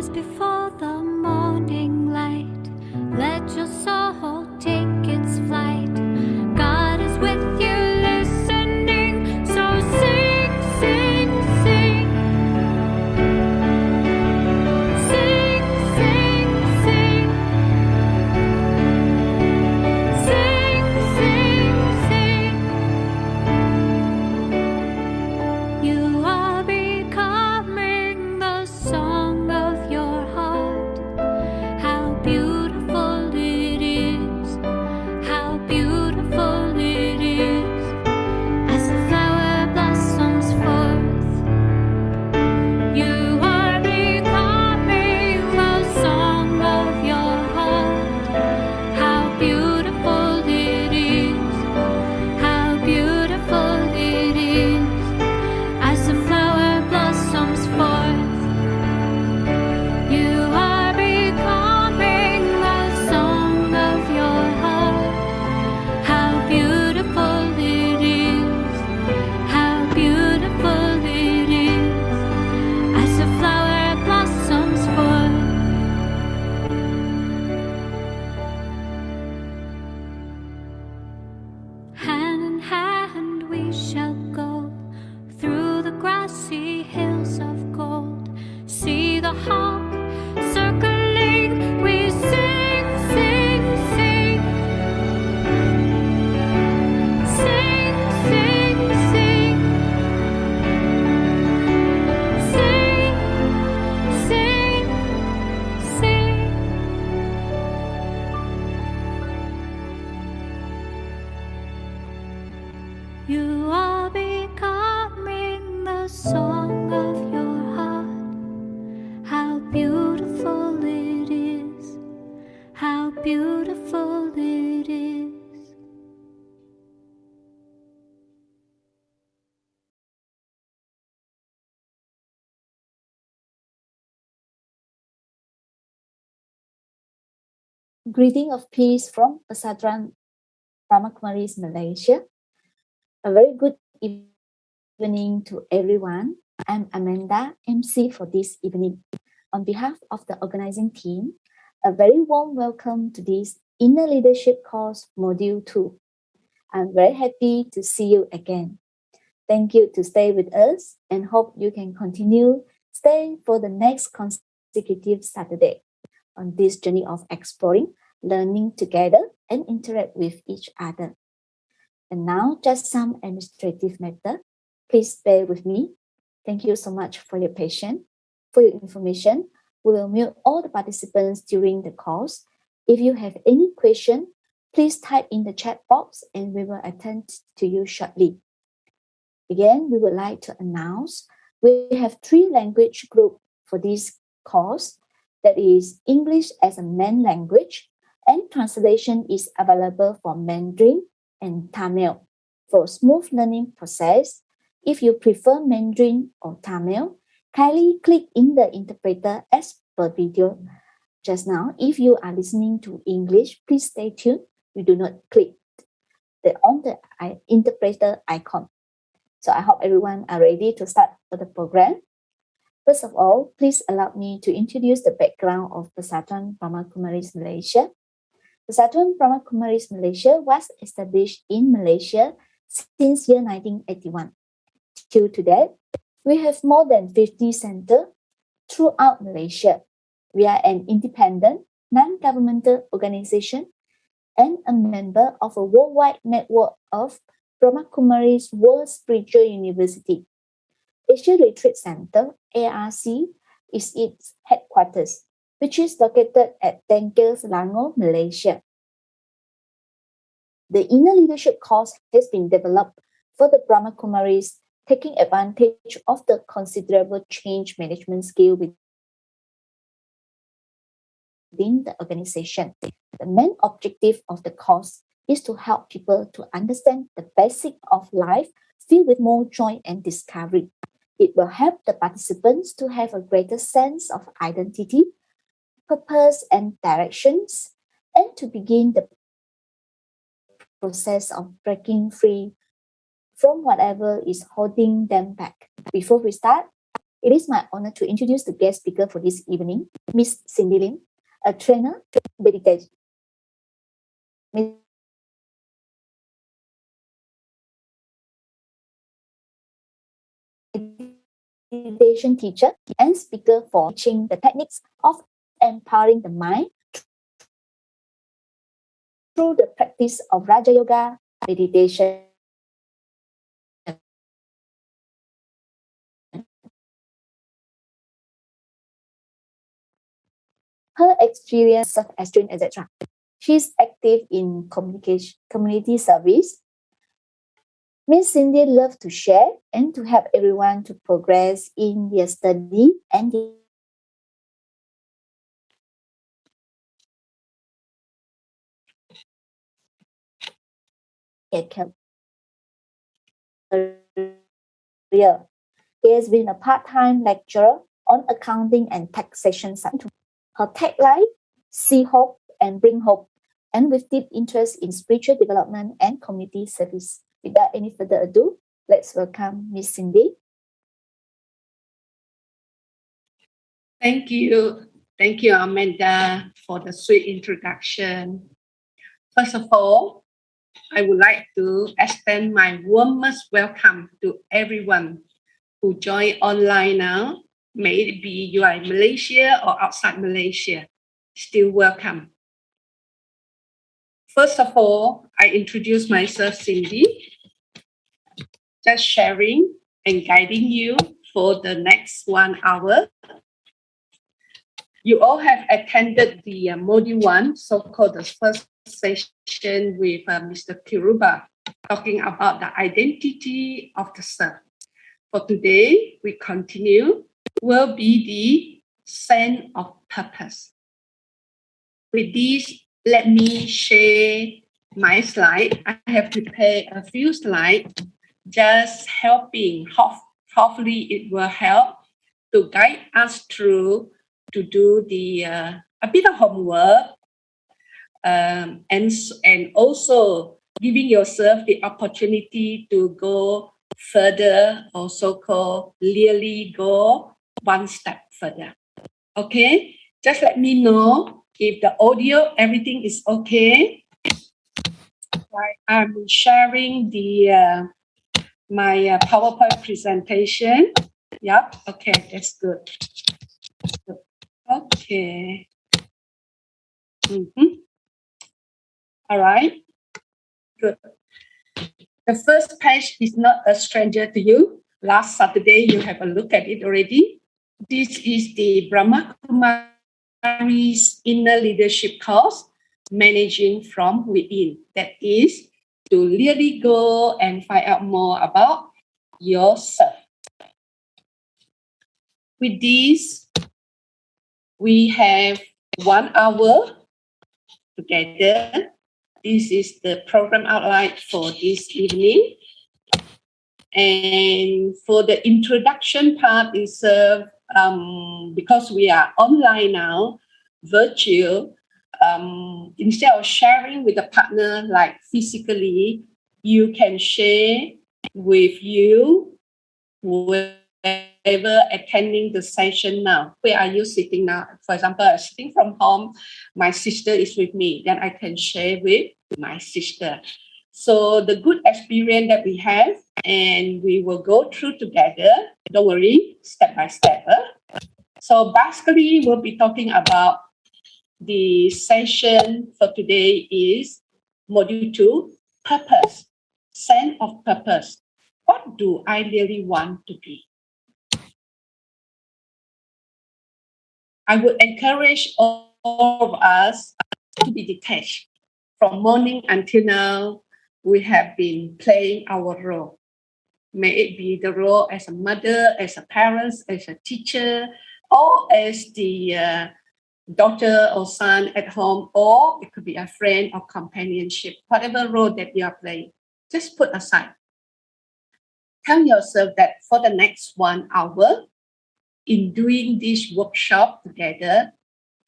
rise before the morning light. Let your soul take its flight. God is with you listening, so sing, sing, sing. Sing, sing, sing. Sing, sing, sing. You are becoming the song of your heart. How beautiful it is, how beautiful it is, as the flower blossoms forth. You are becoming the song of your heart. How beautiful it is, how beautiful it is, as the flower blossoms forth. You are becoming the song of your heart. How beautiful it is, how beautiful it is, as the flower blossoms forth. Hand in hand we shall go through the grassy hills of gold. See the hawk circling, we sing, sing, sing. Sing, sing, sing. Sing, sing, sing. You are becoming the song of your heart. How beautiful it is, how beautiful it is. Greeting of peace from Pesantren Brahma Kumaris, Malaysia. A very good evening to everyone. I'm Amanda, MC for this evening. On behalf of the organizing team, a very warm welcome to this Inner Leadership course, Module 2. I'm very happy to see you again. Thank you to stay with us and hope you can continue staying for the next consecutive Saturday on this journey of exploring, learning together, and interact with each other. And now, just some administrative matter. Please bear with me. Thank you so much for your patience. For your information, we will mute all the participants during the course. If you have any question, please type in the chat box and we will attend to you shortly. Again, we would like to announce we have 3 language groups for this course. That is English as a main language, and translation is available for Mandarin and Tamil. For smooth learning process, if you prefer Mandarin or Tamil, kindly click in the interpreter as per video. Just now, if you are listening to English, please stay tuned. You do not click on the interpreter icon. So I hope everyone are ready to start for the program. First of all, please allow me to introduce the background of Pesantren Brahma Kumaris Malaysia. Pesantren Brahma Kumaris Malaysia was established in Malaysia since year 1981. Till today, we have more than 50 centers throughout Malaysia. We are an independent, non-governmental organization and a member of a worldwide network of Brahma Kumaris World Spiritual University. Asia Retreat Center, ARC, is its headquarters, which is located at Tengkel, Selangor, Malaysia. The Inner Leadership course has been developed for the Brahma Kumaris, taking advantage of the considerable change management skill within the organization. The main objective of the course is to help people to understand the basic of life filled with more joy and discovery. It will help the participants to have a greater sense of identity, purpose, and directions, and to begin the process of breaking free from whatever is holding them back. Before we start, It is my honor to introduce the guest speaker for this evening, Miss Cindy Lim, a trainer meditation. Meditation teacher and speaker for teaching the techniques of empowering the mind through the practice of Raja Yoga, meditation. Her experience of as student, etc. She's active in communication, community service. Miss Cindy loves to share and to help everyone to progress in their study and their career. He has been a part-time lecturer on accounting and taxation. Her tagline, see hope and bring hope, and with deep interest in spiritual development and community service. Without any further ado, let's welcome Miss Cindy. Thank you. Thank you, Amanda, for the sweet introduction. First of all, I would like to extend my warmest welcome to everyone who join online now. May it be you are in Malaysia or outside Malaysia, still welcome. First of all, I introduce myself, Cindy, just sharing and guiding you for the next 1 hour. You all have attended the module 1, so-called the first session with Mr. Kiruba, talking about the identity of the self. For today, we continue, will be the sense of purpose. With this, let me share my slide. I have prepared a few slides, just helping, hopefully it will help to guide us through to do the a bit of homework and also giving yourself the opportunity to go further, or so-called really go one step further. Okay, just let me know if the audio, everything is okay. I'm sharing the my PowerPoint presentation. Yep, okay, that's good. Okay. All right. Good. The first page is not a stranger to you. Last Saturday, you have a look at it already. This is the Brahma Kumari's Inner Leadership course, Managing from Within. That is to really go and find out more about yourself. With this, we have 1 hour together. This is the program outline for this evening. And for the introduction part is because we are online now, virtual, instead of sharing with a partner like physically, you can share with you whoever attending the session now. Where are you sitting now? For example, I'm sitting from home, my sister is with me, then I can share with my sister. So the good experience that we have, and we will go through together. Don't worry, step by step. So basically, we'll be talking about the session for today is module 2, purpose, sense of purpose. What do I really want to be? I would encourage all of us to be detached. From morning until now, we have been playing our role. May it be the role as a mother, as a parent, as a teacher, or as the daughter or son at home, or it could be a friend or companionship, whatever role that you are playing, just put aside. Tell yourself that for the next 1 hour, in doing this workshop together,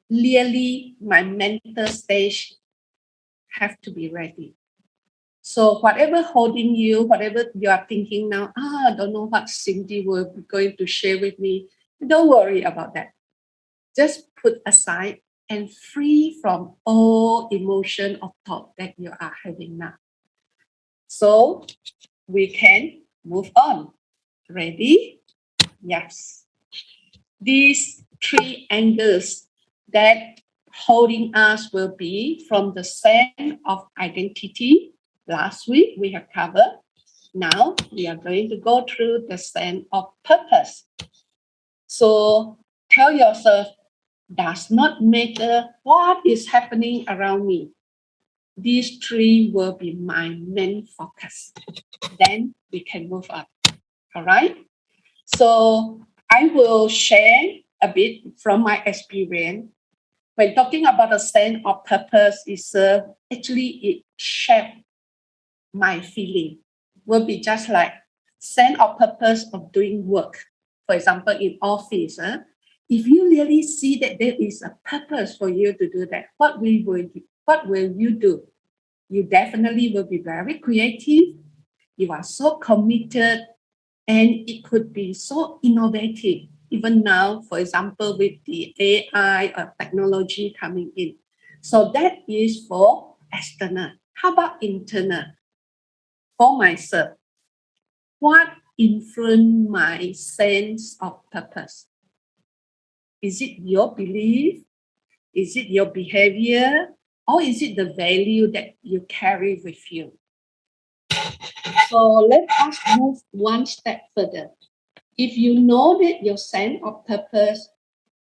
clearly my mental stage have to be ready. So whatever holding you, whatever you are thinking now, I don't know what Cindy will be going to share with me. Don't worry about that. Just put aside and free from all emotion or thought that you are having now. So we can move on. Ready? Yes. These three angles that holding us will be from the sense of identity. Last week we have covered. Now we are going to go through the sense of purpose. So tell yourself, does not matter what is happening around me. These three will be my main focus. Then we can move on. All right. So I will share a bit from my experience. When talking about a sense of purpose, is actually it shaped my feeling. Will be just like sense of purpose of doing work. For example, in office, if you really see that there is a purpose for you to do that, what will you do? You definitely will be very creative. You are so committed, and it could be so innovative. Even now, for example, with the AI or technology coming in. So that is for external. How about internal? For myself, what influenced my sense of purpose? Is it your belief? Is it your behavior? Or is it the value that you carry with you? So let us move one step further. If you know that your sense of purpose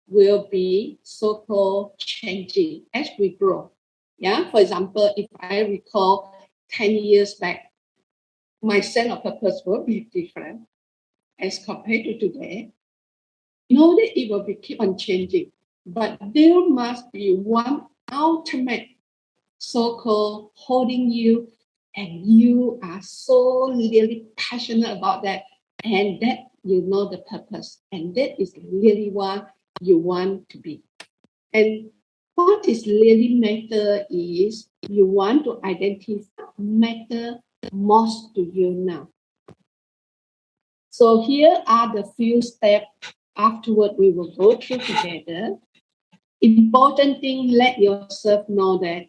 will be so-called changing as we grow. Yeah, for example, if I recall 10 years back, my sense of purpose will be different as compared to today. Know that it will be keep on changing, but there must be one ultimate so-called holding you, and you are so really passionate about that, and that you know the purpose, and that is really what you want to be. And what is really matter is you want to identify matter most to you now. So here are the few steps. Afterward, we will go through together. Important thing, let yourself know that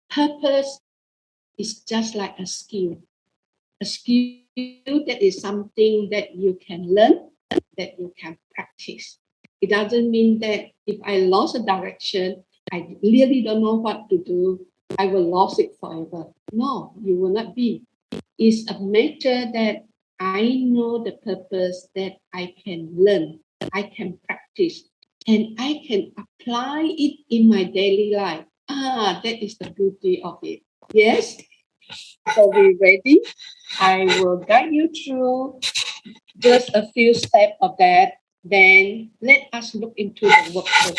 purpose is just like a skill. A skill that is something that you can learn, that you can practice. It doesn't mean that if I lost a direction, I really don't know what to do, I will lose it forever. No, you will not be. It's a matter that I know the purpose, that I can learn, I can practice, and I can apply it in my daily life. That is the beauty of it. Yes? So we ready? I will guide you through just a few steps of that. Then let us look into the workbook.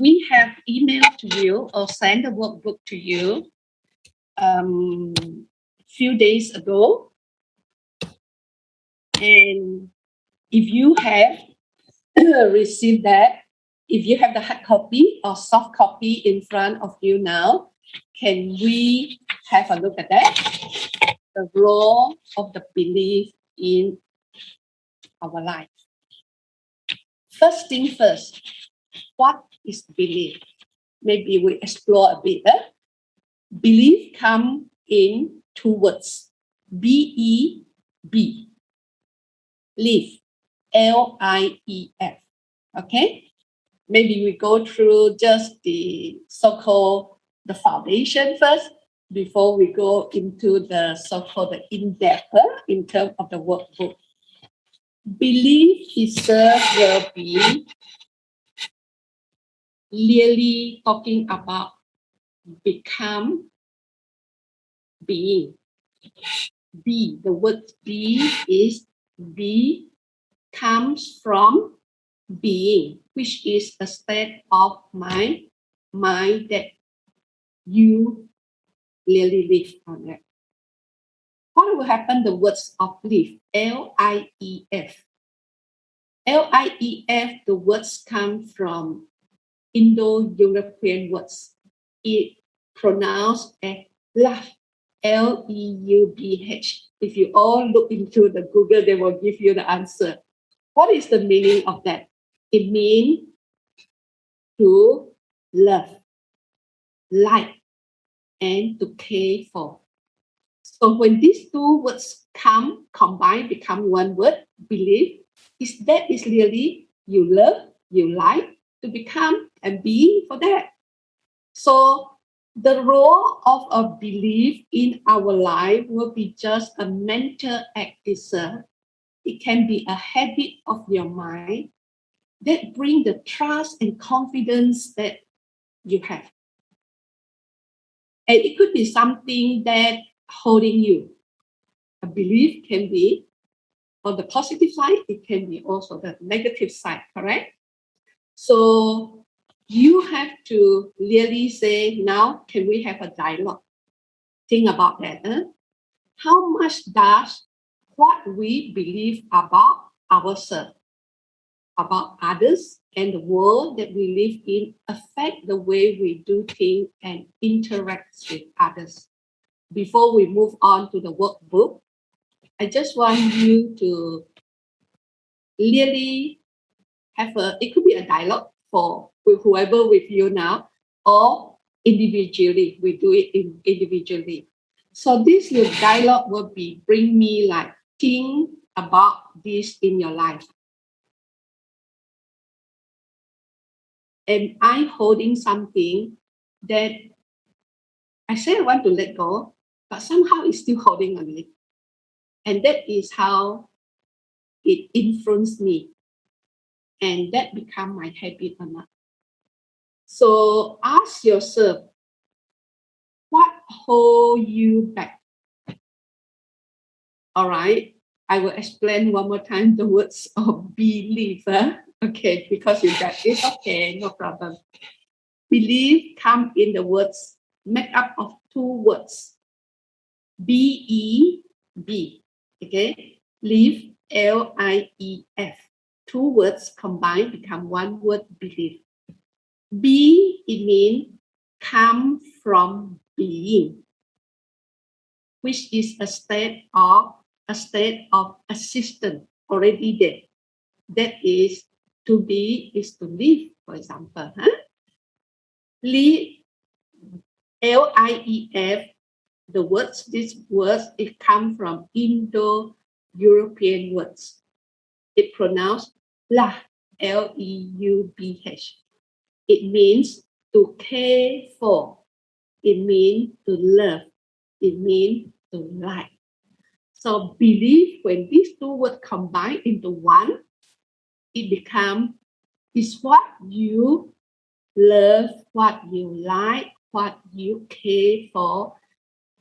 We have emailed to you or sent the workbook to you few days ago. And if you have received that, if you have the hard copy or soft copy in front of you now, can we have a look at that? The role of the belief in our life. First thing first, what is belief? Maybe we explore a bit. Belief comes in two words, B-E-B, live, L-I-E-F. Okay? Maybe we go through just the so-called the foundation first before we go into the so-called the in-depth in terms of the workbook. Belief itself will be really talking about become being. Be, the word be is be comes from being, which is a state of my mind that you really live on it. What will happen? The words of live, L-I-E-F. L-I-E-F, the words come from Indo-European words. It pronounced as love. Leubh. If you all look into the Google, they will give you the answer. What is the meaning of that? It means to love, like, and to care for. So when these two words combine, become one word, believe, that is really you love, you like to become and be for that. So the role of a belief in our life will be just a mental act itself. It can be a habit of your mind that bring the trust and confidence that you have. And it could be something that holding you. A belief can be on the positive side, it can be also the negative side, correct? So you have to really say, now, can we have a dialogue? Think about that. How much does what we believe about ourselves, about others, and the world that we live in affect the way we do things and interact with others? Before we move on to the workbook, I just want you to really have it could be a dialogue for whoever with you now, or individually, we do it individually. So this your dialogue will be bring me like think about this in your life. Am I holding something that I say I want to let go, but somehow it's still holding on it? And that is how it influenced me. And that become my habit or not. So ask yourself, what hold you back? All right. I will explain one more time the words of belief. Okay, because you got it. Okay, no problem. Belief come in the words, made up of two words. B-E-B. Okay. Live, L-I-E-F. Two words combined become one word, belief. B, it means come from being, which is a state of existence already there. That is to be is to live, for example. Live, L-I-E-F, these words, it come from Indo-European words. It pronounced la, L-E-U-B-H. It means to care for. It means to love. It means to like. So belief, when these two words combine into one, it becomes is what you love, what you like, what you care for,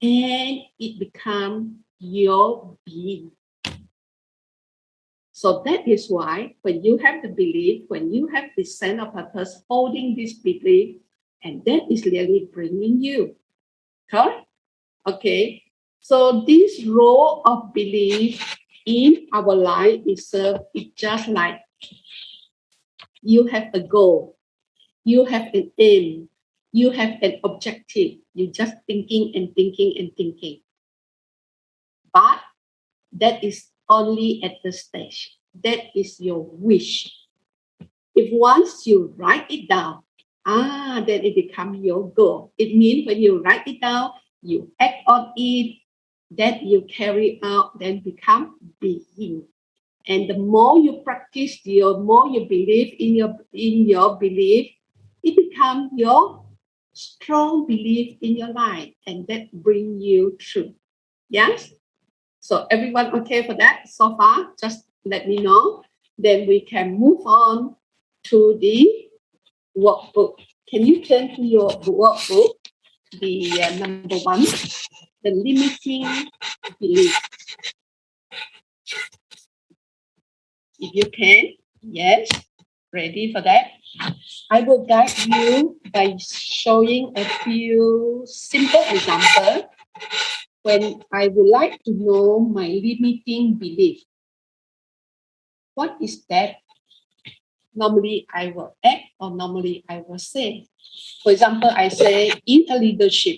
and it becomes your being. So that is why when you have the belief, when you have this sense of purpose, holding this belief, and that is really bringing you. Correct? Okay. So this role of belief in our life is just like you have a goal, you have an aim, you have an objective. You're just thinking and thinking and thinking. But that is only at the stage. That is your wish. If once you write it down, then it becomes your goal. It means when you write it down, you act on it, that you carry out, then become being. And the more you practice, the more you believe in your belief, it becomes your strong belief in your life, and that bring you through. Yes? So everyone okay for that so far? Just let me know. Then we can move on to the workbook. Can you turn to your workbook? The number 1, the limiting belief. If you can, yes, ready for that? I will guide you by showing a few simple examples when I would like to know my limiting belief. What is that? Normally I will act or normally I will say. For example, I say in a leadership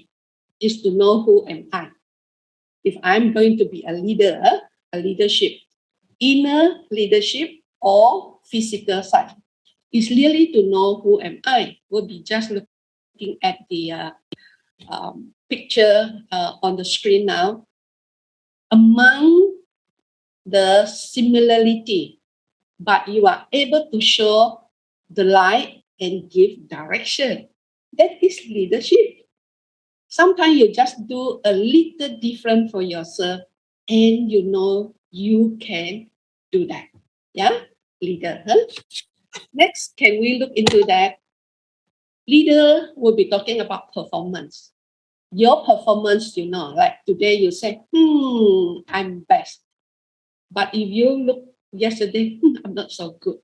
is to know who am I. if I'm going to be a leader, a leadership, inner leadership or physical side, is really to know who am I. We'll be just looking at the picture on the screen now. Among the similarity, but you are able to show the light and give direction. That is leadership. Sometimes you just do a little different for yourself and you know you can do that. Yeah, leader. Huh? Next, can we look into that? Leader will be talking about performance. Your performance, you know, like today you say, I'm best. But if you look yesterday, I'm not so good,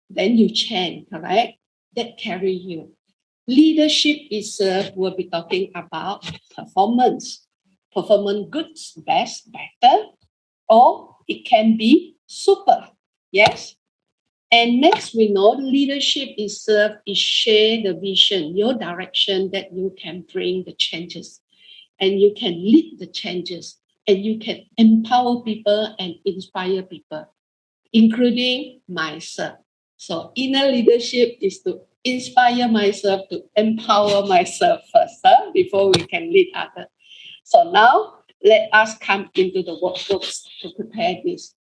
then you change, correct? That carry you. Leadership is we'll be talking about performance. Performance good, best, better, or it can be super. Yes. And next, we know leadership is share the vision, your direction that you can bring the changes, and you can lead the changes, and you can empower people and inspire people, including myself. So inner leadership is to inspire myself, to empower myself first, before we can lead others. So now let us come into the workbooks to prepare this.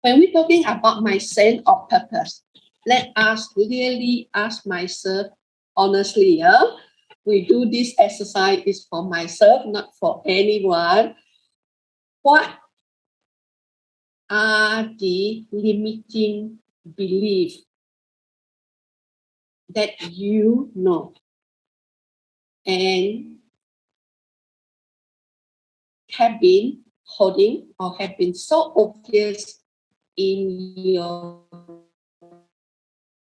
When we're talking about my sense of purpose, let us really ask myself honestly. We do this exercise is for myself, not for anyone. What are the limiting beliefs that you know and have been holding or have been so obvious in your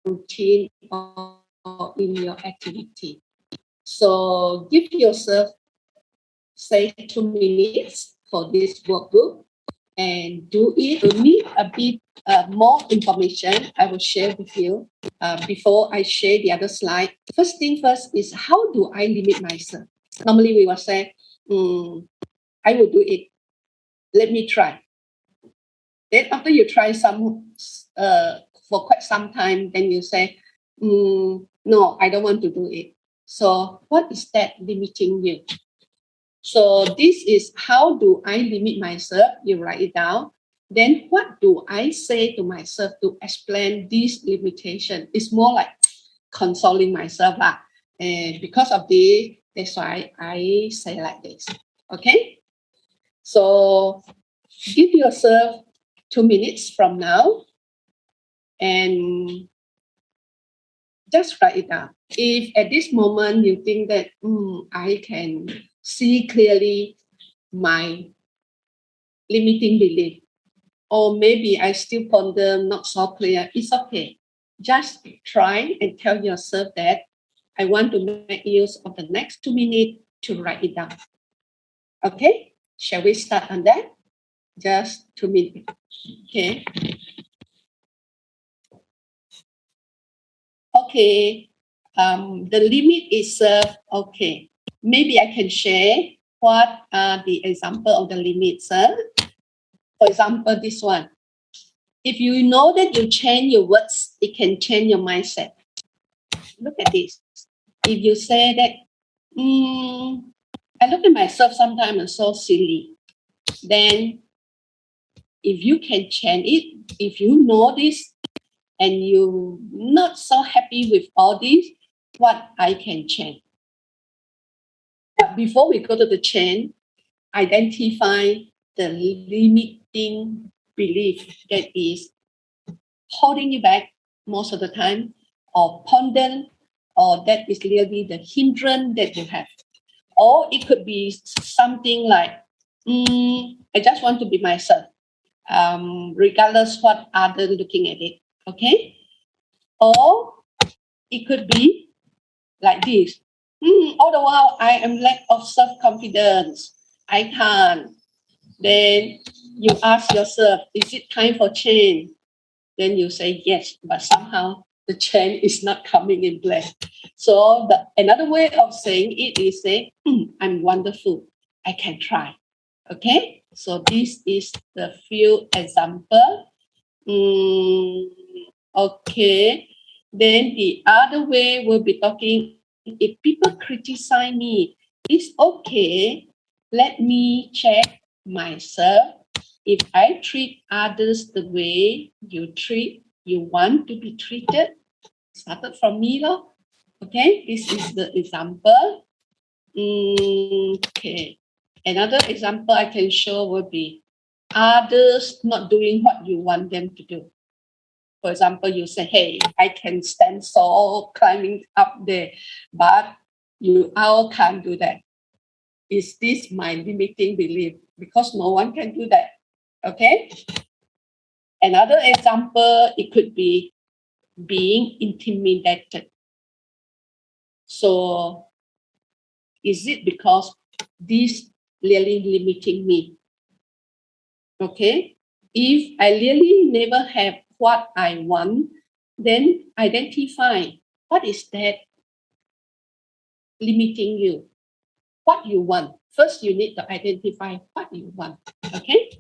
routine or in your activity? So give yourself, say, 2 minutes for this workbook and do it. To need a bit more information, I will share with you before I share the other slide. First thing first is, how do I limit myself? Normally we will say, I will do it. Let me try. Then after you try some for quite some time, then you say, no, I don't want to do it. So what is that limiting you? So this is how do I limit myself? You write it down. Then what do I say to myself to explain this limitation? It's more like consoling myself. And because of this, that's why I say like this. Okay? So give yourself 2 minutes from now and just write it down. If at this moment you think that I can see clearly my limiting belief, or maybe I still ponder not so clear, it's okay. Just try and tell yourself that I want to make use of the next 2 minutes to write it down. Okay, shall we start on that? Just 2 minutes. Okay. Okay. The limit is okay. Maybe I can share what are the example of the limits. For example, this one. If you know that you change your words, it can change your mindset. Look at this. If you say that, I look at myself sometimes I'm so silly, then if you can change it, if you know this and you're not so happy with all this, what I can change. But before we go to the change, identify the limiting belief that is holding you back most of the time, or ponder, or that is really the hindrance that you have. Or it could be something like, I just want to be myself, regardless what others looking at it. Okay? Or it could be like this. All the while I am lack of self-confidence. I can't. Then you ask yourself, is it time for change? Then you say yes, but somehow the change is not coming in place. So another way of saying it is say, I'm wonderful. I can try. Okay, so this is the few example. Okay, then the other way we'll be talking, if people criticize me, it's okay. Let me check myself. If I treat others the way you want to be treated, started from me, lor. Okay, this is the example. Okay, another example I can show would be others not doing what you want them to do. For example, you say, hey, I can stand tall climbing up there, but you all can't do that. Is this my limiting belief? Because no one can do that. Okay. Another example, it could be being intimidated. So is it because this really limiting me? Okay. If I really never have what I want, then identify what is that limiting you, what you want. First, you need to identify what you want. Okay.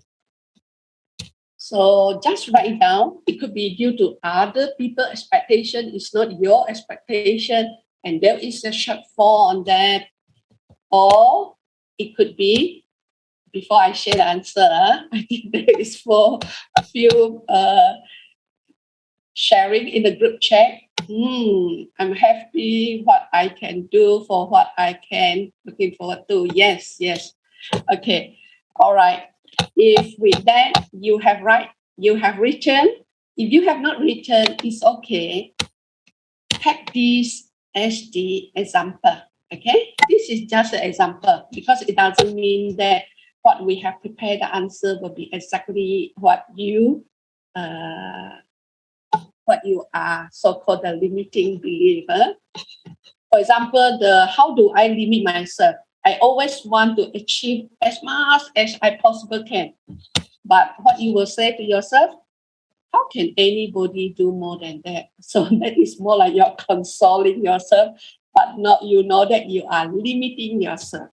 So just write it down. It could be due to other people's expectation. It's not your expectation, and there is a shortfall on that. Or it could be, before I share the answer, I think there is for a few sharing in the group chat. I'm happy what I can do for what I can. Looking forward to. Yes. Okay. All right. If with that you have written. If you have not written, it's okay. Take this as the example. Okay. This is just an example because it doesn't mean that what we have prepared the answer will be exactly what you are so-called the limiting belief. For example, how do I limit myself? I always want to achieve as much as I possibly can. But what you will say to yourself, how can anybody do more than that? So that is more like you're consoling yourself, but not you know that you are limiting yourself.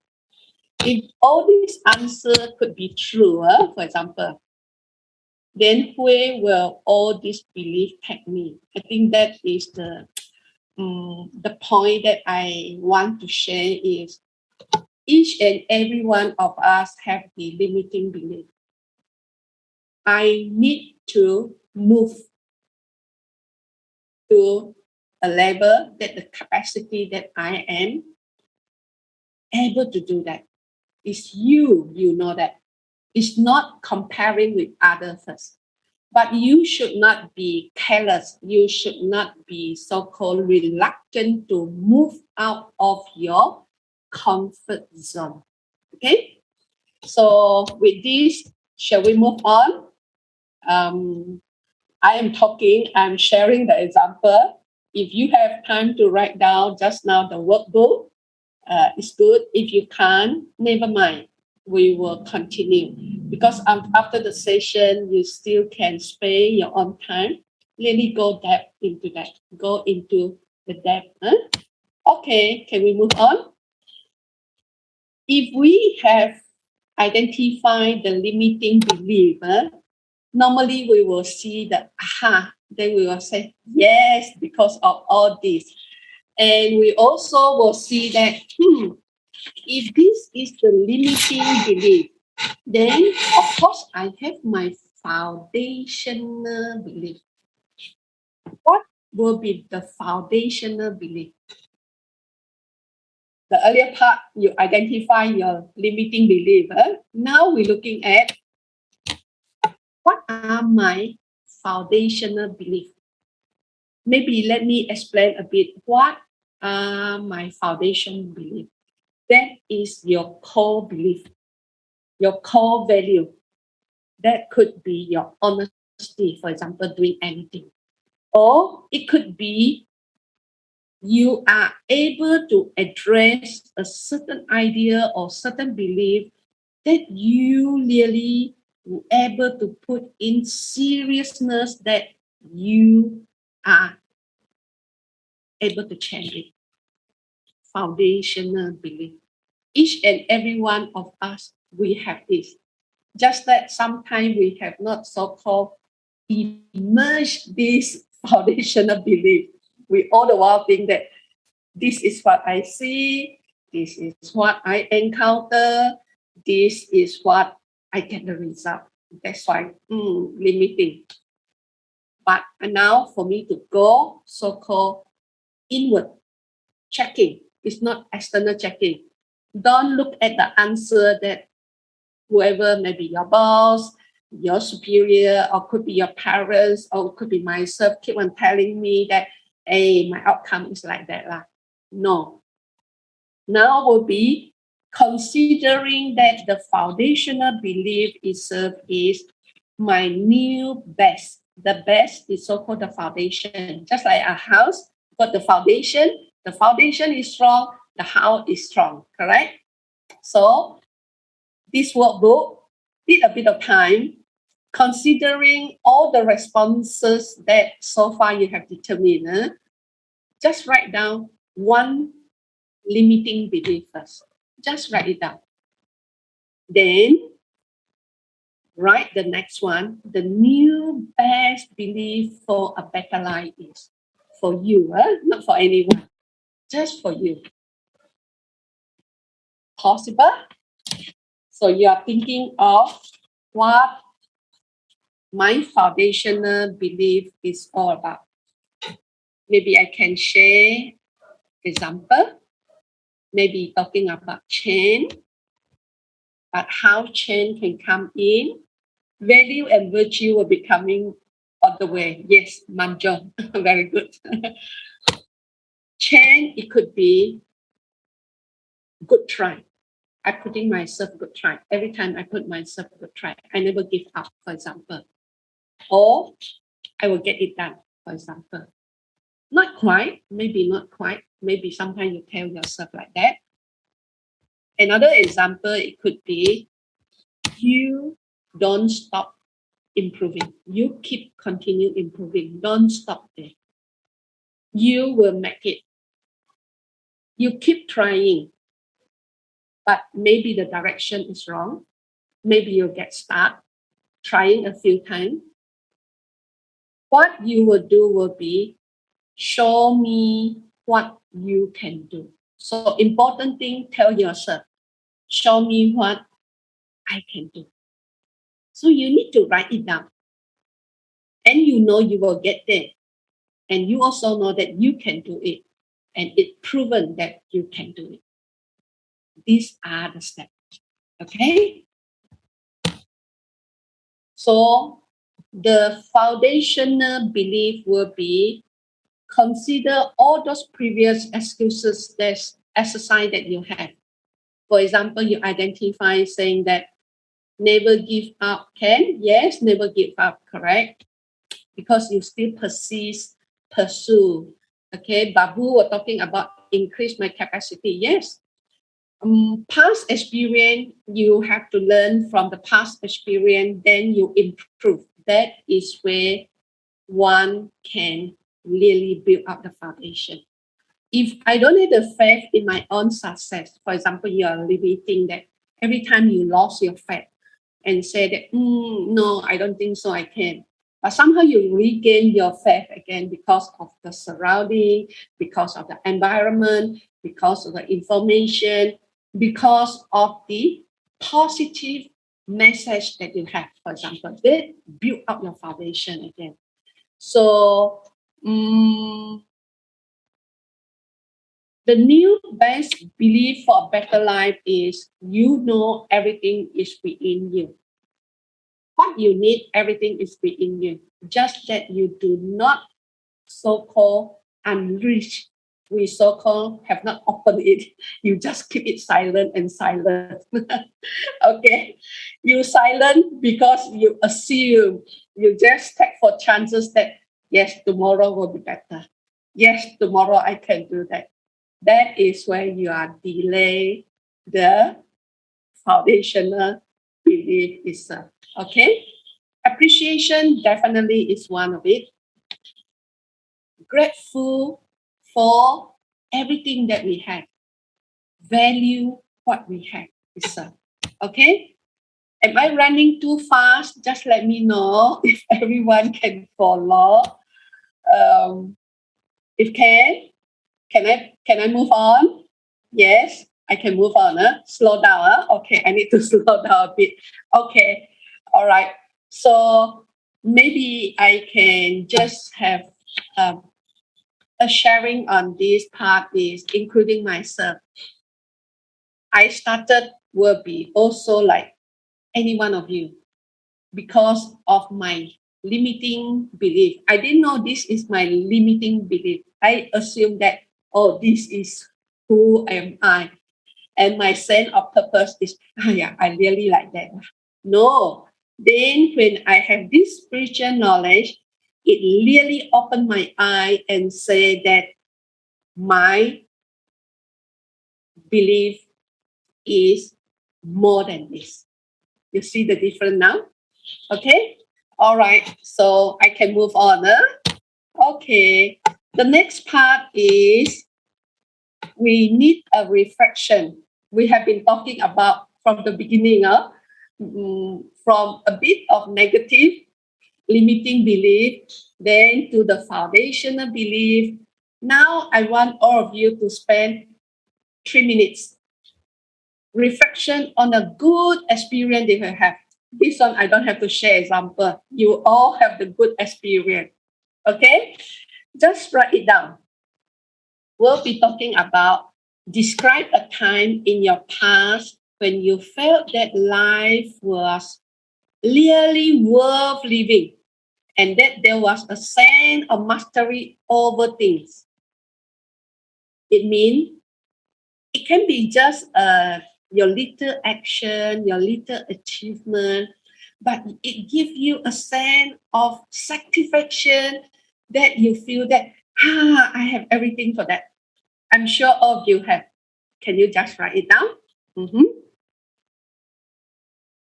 If all these answers could be true, for example, then where will all this belief take me? I think that is the point that I want to share is each and every one of us have the limiting belief. I need to move to a level that the capacity that I am able to do that. It's you know that. It's not comparing with others first. But you should not be careless. You should not be so-called reluctant to move out of your comfort zone. Okay? So with this, shall we move on? I am talking, I'm sharing the example. If you have time to write down just now the workbook, it's good. If you can't, never mind. We will continue. Because after the session, you still can spare your own time. Really go depth into that. Go into the depth. Okay, can we move on? If we have identified the limiting belief, normally we will see the aha. Then we will say, yes, because of all this. And we also will see that, if this is the limiting belief, then of course I have my foundational belief. What will be the foundational belief? The earlier part, you identify your limiting belief. Now we're looking at what are my foundational beliefs. Maybe let me explain a bit. What are my foundation beliefs? That is your core belief, your core value. That could be your honesty, for example, doing anything. Or it could be you are able to address a certain idea or certain belief that you really were able to put in seriousness that you are able to change it. Foundational belief. Each and every one of us we have this. Just that sometimes we have not so-called immersed this foundational belief. We all the while think that this is what I see, this is what I encounter, this is what I get the result. That's why limiting. But now for me to go so-called inward checking, it's not external checking. Don't look at the answer that whoever, maybe your boss, your superior, or could be your parents, or could be myself, keep on telling me that, hey, my outcome is like that. No. Now will be considering that the foundational belief itself is my new best. The best is so-called the foundation. Just like a house, got the foundation is strong, the house is strong, correct? So this workbook did a bit of time considering all the responses that so far you have determined. Just write down one limiting belief first. Just write it down. Then write the next one. The new best belief for a better life is for you, not for anyone, just for you. Possible? So you are thinking of what my foundational belief is all about. Maybe I can share example, maybe talking about change, but how change can come in. Value and virtue will be coming on the way. Yes, Manjo, very good. Change, it could be good try. I putting myself good try. Every time I put myself good try, I never give up, for example. Or I will get it done, for example. Not quite, maybe not quite. Maybe sometimes you tell yourself like that. Another example, it could be you don't stop improving. You keep continue improving. Don't stop there. You will make it. You keep trying, but maybe the direction is wrong. Maybe you'll get stuck trying a few times. What you will do will be show me what you can do. So important thing, tell yourself, show me what I can do. So you need to write it down. And you know you will get there. And you also know that you can do it. And it's proven that you can do it. These are the steps. Okay? So the foundational belief will be consider all those previous excuses, there's exercise that you have. For example, you identify saying that never give up can. Yes, never give up, correct? Because you still pursue. Okay, Babu was talking about increase my capacity. Yes. Past experience, you have to learn from the past experience, then you improve. That is where one can really build up the foundation. If I don't have the faith in my own success, for example, you are limiting that every time you lost your faith and say that, no, I don't think so, I can. But somehow you regain your faith again because of the surrounding, because of the environment, because of the information, because of the positive message that you have, for example. They build up your foundation again. So, the new best belief for a better life is you know everything is within you. What you need, everything is within you. Just that you do not so-called unleash. We so-called have not opened it. You just keep it silent and silent. Okay. You silent because you assume, you just take for chances that, yes, tomorrow will be better. Yes, tomorrow I can do that. That is where you are delay the foundational belief itself. Okay? Appreciation definitely is one of it. Grateful for everything that we have. Value what we have itself. Okay? Am I running too fast? Just let me know if everyone can follow. If can I move on? Yes, I can move on. Slow down. Okay, I need to slow down a bit. Okay, all right. So maybe I can just have um, a sharing on this part is including myself. I started will be also like any one of you because of my limiting belief. I didn't know this is my limiting belief. I assumed that, oh, this is who am I. And my sense of purpose is, yeah, I really like that. No. Then when I have this spiritual knowledge, it really opened my eye and say that my belief is more than this. You see the difference now? Okay. All right. So I can move on. Okay. The next part is we need a reflection. We have been talking about from the beginning, from a bit of negative, limiting belief, then to the foundational belief. Now I want all of you to spend 3 minutes reflection on a good experience they will have. This one I don't have to share example. You all have the good experience. Okay? Just write it down. We'll be talking about describe a time in your past when you felt that life was really worth living and that there was a sense of mastery over things. It means it can be just your little action, your little achievement, but it gives you a sense of satisfaction that you feel that, I have everything for that. I'm sure all of you have. Can you just write it down?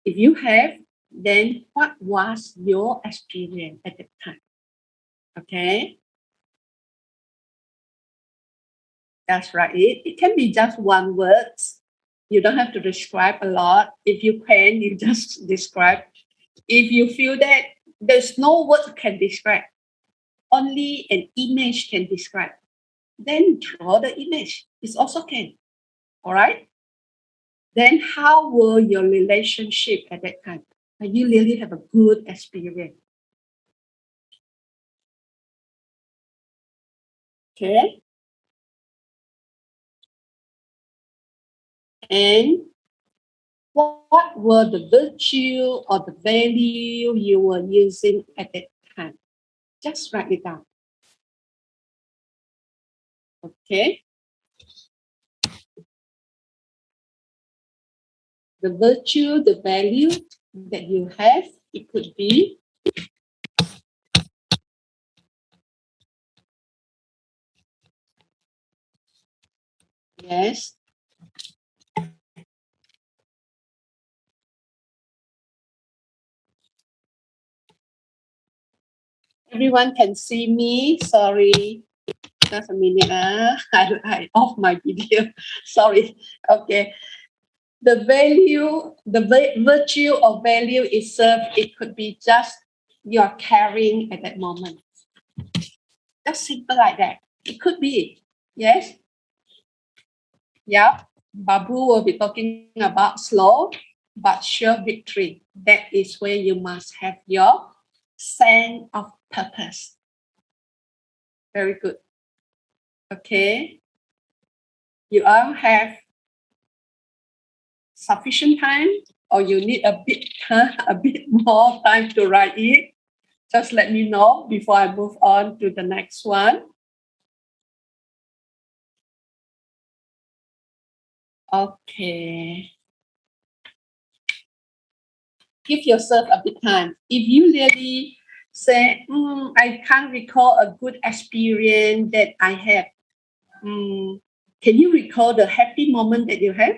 If you have, then what was your experience at the time? Okay, that's right. It can be just one word. You don't have to describe a lot. If you can, you just describe. If you feel that there's no word can describe, only an image can describe, then draw the image. It's also can. All right. Then how were your relationship at that time? And you really have a good experience. Okay. And what were the virtue or the value you were using at that time? Just write it down. Okay. The virtue, the value that you have, it could be yes. Everyone can see me. Sorry. Just a minute. I off my video. Sorry. Okay. The value, the virtue or value itself, it could be just you're carrying at that moment. Just simple like that. It could be. Yes. Yeah. Babu will be talking about slow but sure victory. That is where you must have your sense of purpose. Very good. Okay. You all have sufficient time or you need a bit more time to write it. Just let me know before I move on to the next one. Okay. Give yourself a bit time. If you really say, I can't recall a good experience that I have, can you recall the happy moment that you have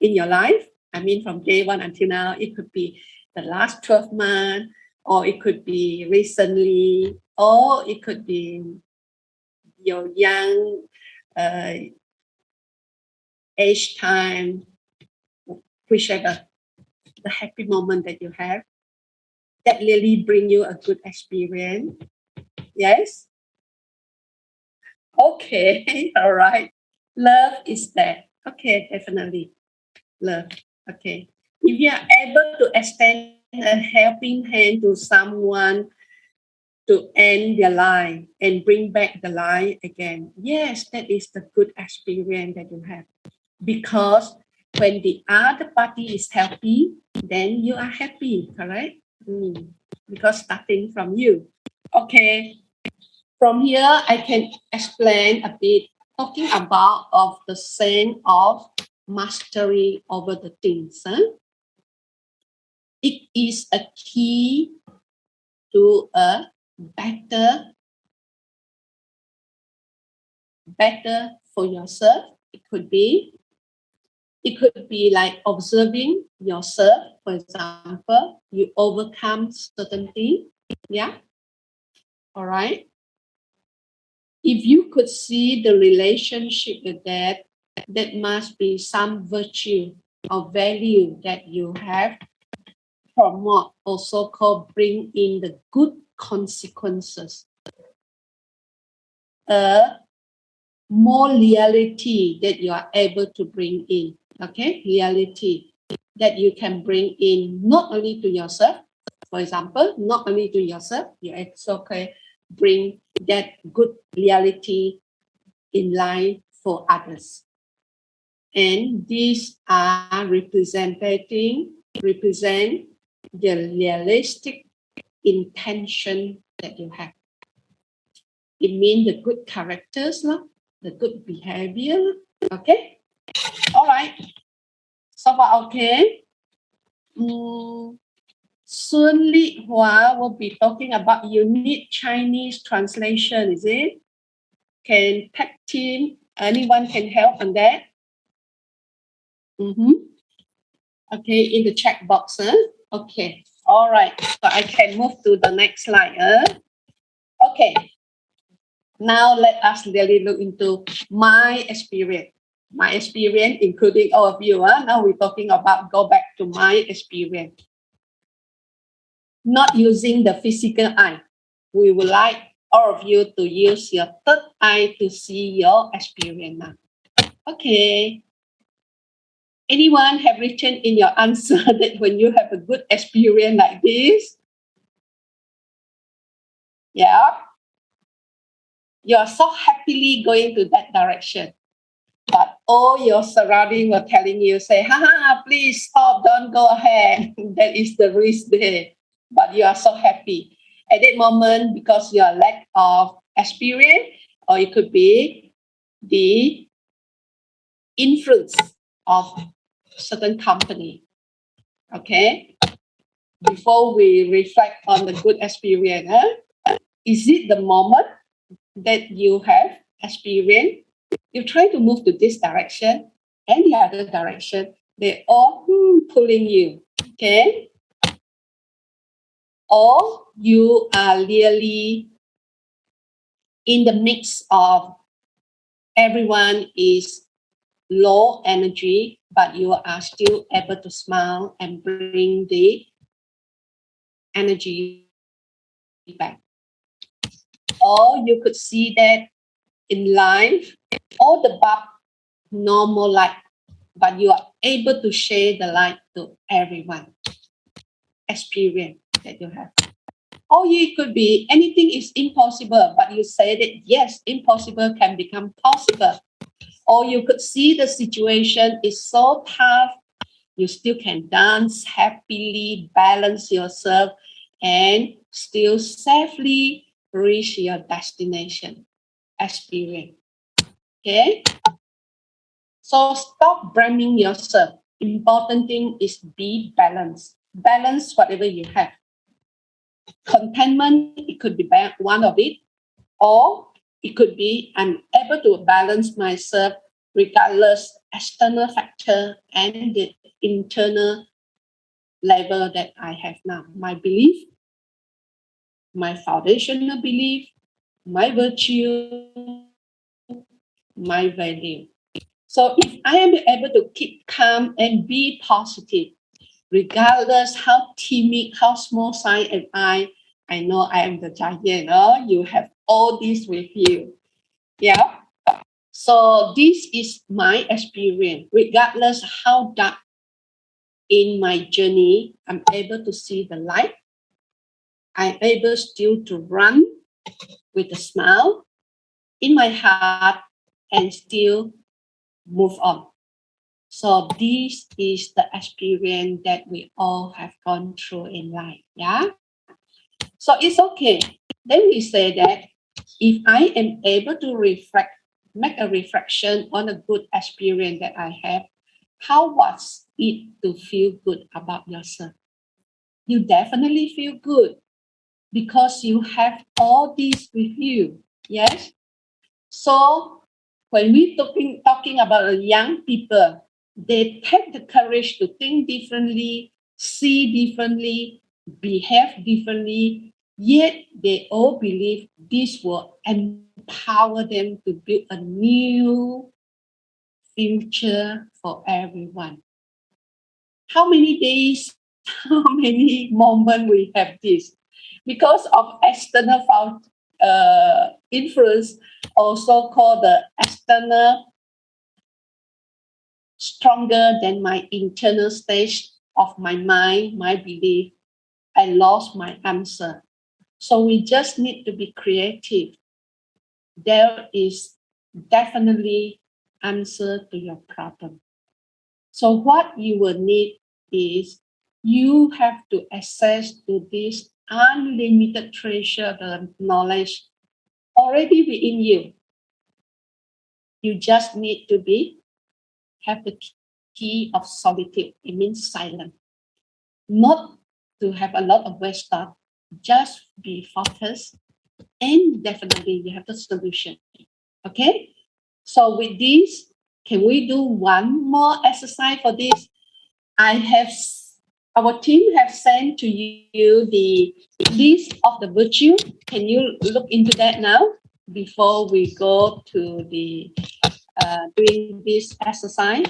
in your life? I mean, from day one until now, it could be the last 12 months, or it could be recently, or it could be your young age time. whichever, the happy moment that you have, that really bring you a good experience. Yes? Okay, all right. Love is there. Okay, definitely. Love. Okay. If you are able to extend a helping hand to someone to end their life and bring back the life again, yes, that is the good experience that you have. Because when the other party is happy, then you are happy, correct? Because starting from you. Okay. From here, I can explain a bit talking about of the sense of mastery over the things. It is a key to a better for yourself. It could be like observing yourself. For example, you overcome certain thing. Yeah. All right. If you could see the relationship with that, that must be some virtue or value that you have promote, also called bring in the good consequences. More reality that you are able to bring in. Okay, reality that you can bring in not only to yourself, for example, not only to yourself, you also can bring that good reality in life for others. And these are represent the realistic intention that you have. It means the good characters, the good behavior. Okay? All right. So far, okay. Sun Li Hua will be talking about unique Chinese translation, is it? Can tag team, anyone can help on that? Okay, in the chat box. Okay, all right. So I can move to the next slide. Okay, now let us really look into my experience. My experience, including all of you. Now we're talking about go back to my experience. Not using the physical eye. We would like all of you to use your third eye to see your experience now. Okay. Anyone have written in your answer that when you have a good experience like this, yeah, you're so happily going to that direction. But all your surrounding were telling you, say, please stop, don't go ahead. That is the risk there. But you are so happy. At that moment, because your lack of experience, or it could be the influence of certain company. Okay? Before we reflect on the good experience, is it the moment that you have experience? You try to move to this direction, any other direction, they all pulling you. Okay? Or you are really in the mix of everyone is low energy, but you are still able to smile and bring the energy back. Or you could see that in life, all the bulb, normal light, but you are able to share the light to everyone. Experience that you have. Or it could be anything is impossible, but you say that yes, impossible can become possible. Or you could see the situation is so tough, you still can dance happily, balance yourself, and still safely reach your destination. Experience. Okay? So stop blaming yourself. Important thing is be balanced. Balance whatever you have. Contentment, it could be one of it, or it could be I'm able to balance myself regardless external factor and the internal level that I have now. My belief, my foundational belief, my virtue, my value. So if I am able to keep calm and be positive, regardless how timid, how small size am I know I am the giant. Oh, you have all this with you. Yeah. So this is my experience. Regardless how dark in my journey, I'm able to see the light. I'm able still to run with a smile in my heart and still move on. So this is the experience that we all have gone through in life. Yeah. So it's okay. Then we say that if I am able to reflect, make a reflection on a good experience that I have, how was it to feel good about yourself? You definitely feel good because you have all this with you. Yes. So when we talking about young people, they take the courage to think differently, see differently, behave differently, yet they all believe this will empower them to build a new future for everyone. How many days, how many moments we have this? Because of external influence, also called the external stronger than my internal stage of my mind, my belief. I lost my answer. So we just need to be creative. There is definitely answer to your problem. So what you will need is you have to access to this unlimited treasure of knowledge already within you. You just need to have the key of solitude. It means silent. Not to have a lot of waste thought. Just be focused and definitely you have the solution. Okay? So with this, can we do one more exercise for this? Our team have sent to you the list of the virtue. Can you look into that now before we go to the doing this exercise?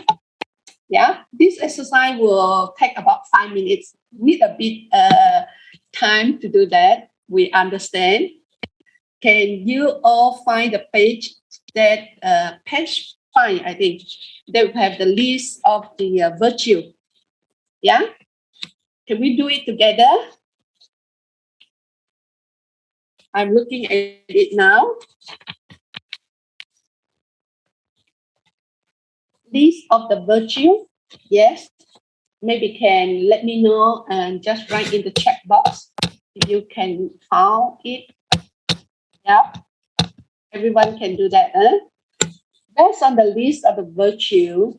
Yeah, this exercise will take about 5 minutes. Need a bit time to do that. We understand. Can you all find the page that page 5? I think they will have the list of the virtue. Yeah. Can we do it together? I'm looking at it now. List of the virtue. Yes. Maybe can let me know and just write in the chat box if you can find it. Yeah. Everyone can do that. Based on the list of the virtue,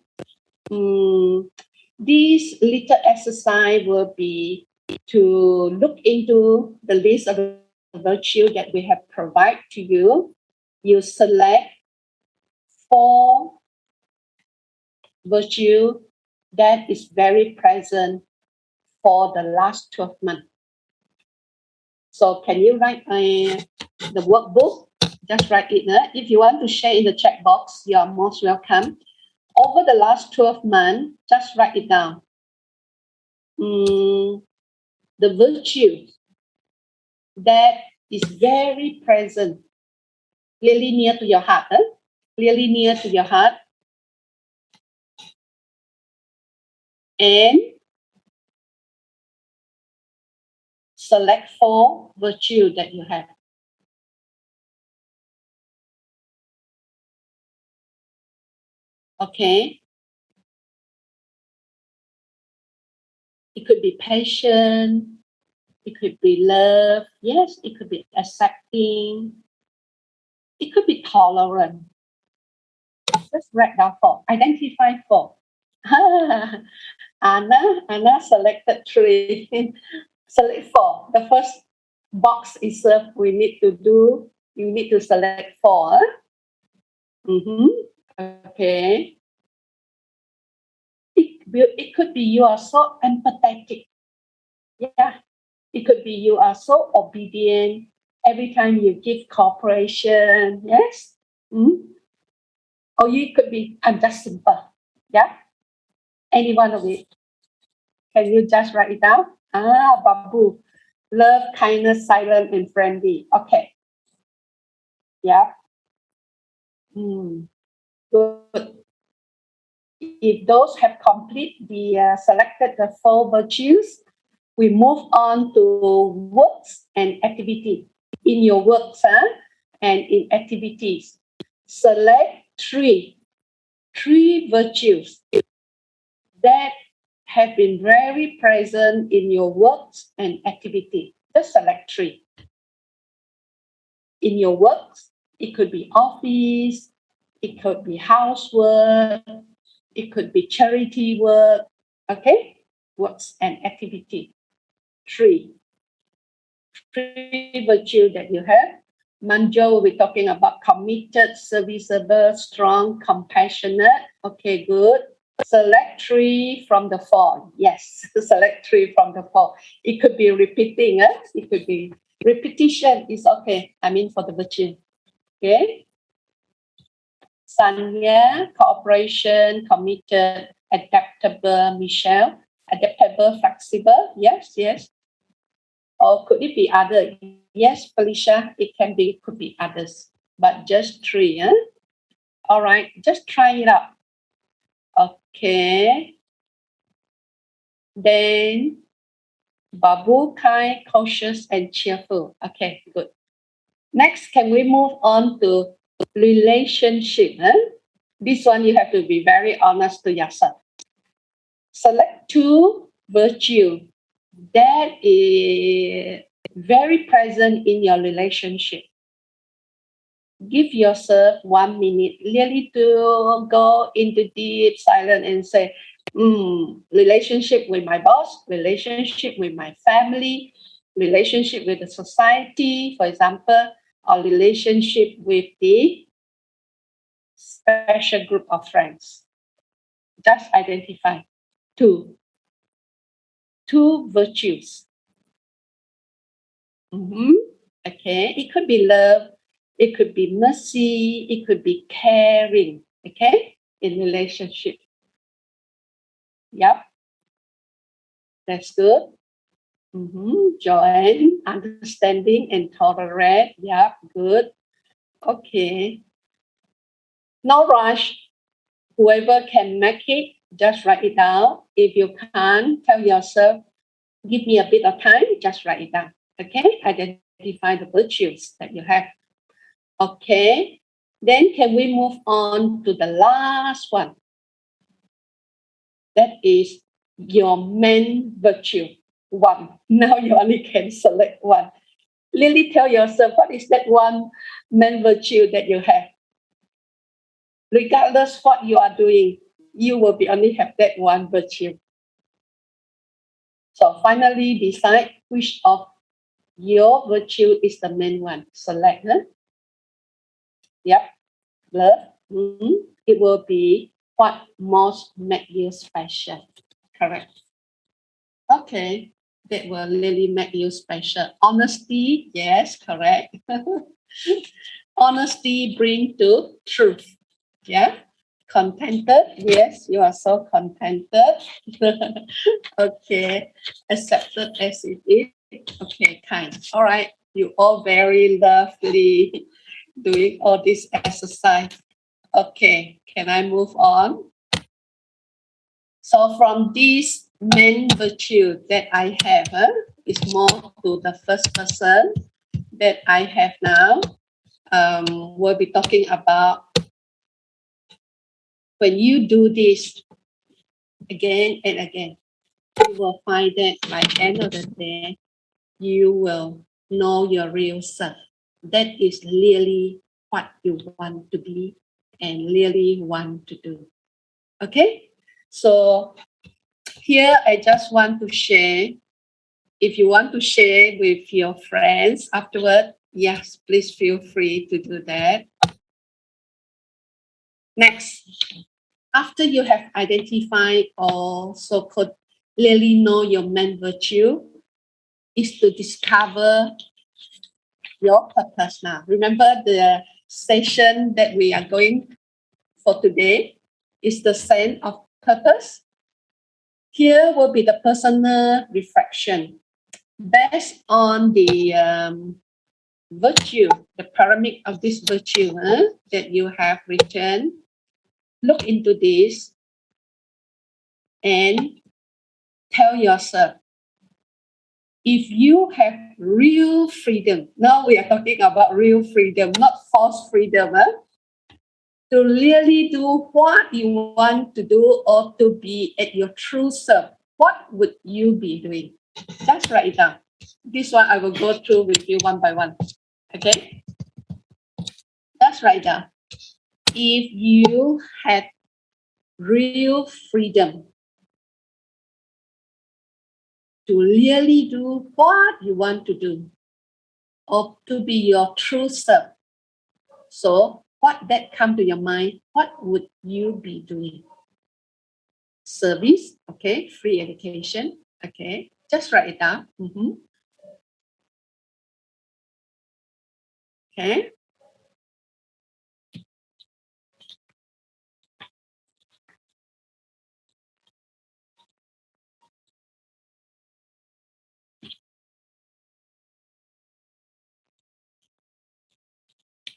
this little exercise will be to look into the list of the virtue that we have provided to you. You select 4 virtue that is very present for the last 12 months. So can you write the workbook? Just write it. If you want to share in the chat box, you are most welcome. Over the last 12 months, just write it down. The virtue that is very present, clearly near to your heart. Clearly near to your heart. And select 4 virtue that you have. Okay. It could be patient. It could be love. Yes, it could be accepting. It could be tolerant. Just write down 4. Identify 4. Anna selected 3. Select 4. The first box itself we need to do. You need to select 4. Okay. It could be you are so empathetic. Yeah. It could be you are so obedient. Every time you give cooperation. Yes. Or it could be, I'm just simple. Yeah? Any one of it. Can you just write it down? Babu. Love, kindness, silent, and friendly. Okay. Yeah. Good. If those have complete selected the 4 virtues, we move on to works and activity. In your works and in activities, select three virtues that have been very present in your works and activity. Just select 3. In your works, it could be office, it could be housework, it could be charity work, okay? Works and activity. 3 virtue that you have. Manjo will be talking about committed, serviceable, strong, compassionate. Okay, good. Select 3 from the 4. Yes, select 3 from the 4. It could be repeating. It could be repetition is okay. I mean for the virtue. Okay. Sanya, cooperation, committed, adaptable. Michelle, adaptable, flexible. Yes, yes. Or could it be other? Yes, Felicia, it can be, could be others, but just 3. All right, just try it out. Okay. Then Babu, kind, cautious, and cheerful. Okay, good. Next, can we move on to relationship? This one you have to be very honest to yourself. Select 2 virtues that is very present in your relationship. Give yourself 1 minute really to go into deep silence and say, relationship with my boss, relationship with my family, relationship with the society, for example, or relationship with the special group of friends. Just identify 2 virtues. Okay, it could be love, it could be mercy, it could be caring, okay, in relationship. Yep, that's good. Joanne, understanding and tolerate. Yep, good. Okay. No rush. Whoever can make it, just write it down. If you can't, tell yourself, give me a bit of time, just write it down. Okay, identify the virtues that you have. Okay, then can we move on to the last one? That is your main virtue. 1. Now you only can select 1. Really tell yourself what is that 1 main virtue that you have. Regardless what you are doing, you will be only have that 1 virtue. So finally decide which of your virtue is the main one. Select. Yep. Love. It will be what most make you special. Correct. Okay. That will really make you special. Honesty. Yes, correct. Honesty bring to truth. Yeah. Contented. Yes, you are so contented. Okay. Accepted as it is. Okay, kind. All right. You all very lovely doing all this exercise. Okay, can I move on? So from this main virtue that I have, is more to the first person that I have now. We'll be talking about when you do this again and again, you will find that by the end of the day, you will know your real self. That is really what you want to be and really want to do. Okay? So here I just want to share. If you want to share with your friends afterward, yes, please feel free to do that. Next, after you have identified or so-called really know your main virtue, is to discover your purpose now. Remember the session that we are going for today is the sense of purpose. Here will be the personal reflection based on the virtue, the pyramid of this virtue that you have written. Look into this and tell yourself, if you have real freedom, now we are talking about real freedom, not false freedom, to really do what you want to do or to be at your true self, what would you be doing? Just write it down. This one I will go through with you one by one. Okay? Just write down. If you had real freedom to really do what you want to do or to be your true self, so what that come to your mind, what would you be doing? Service, okay, free education, okay, just write it down. Okay.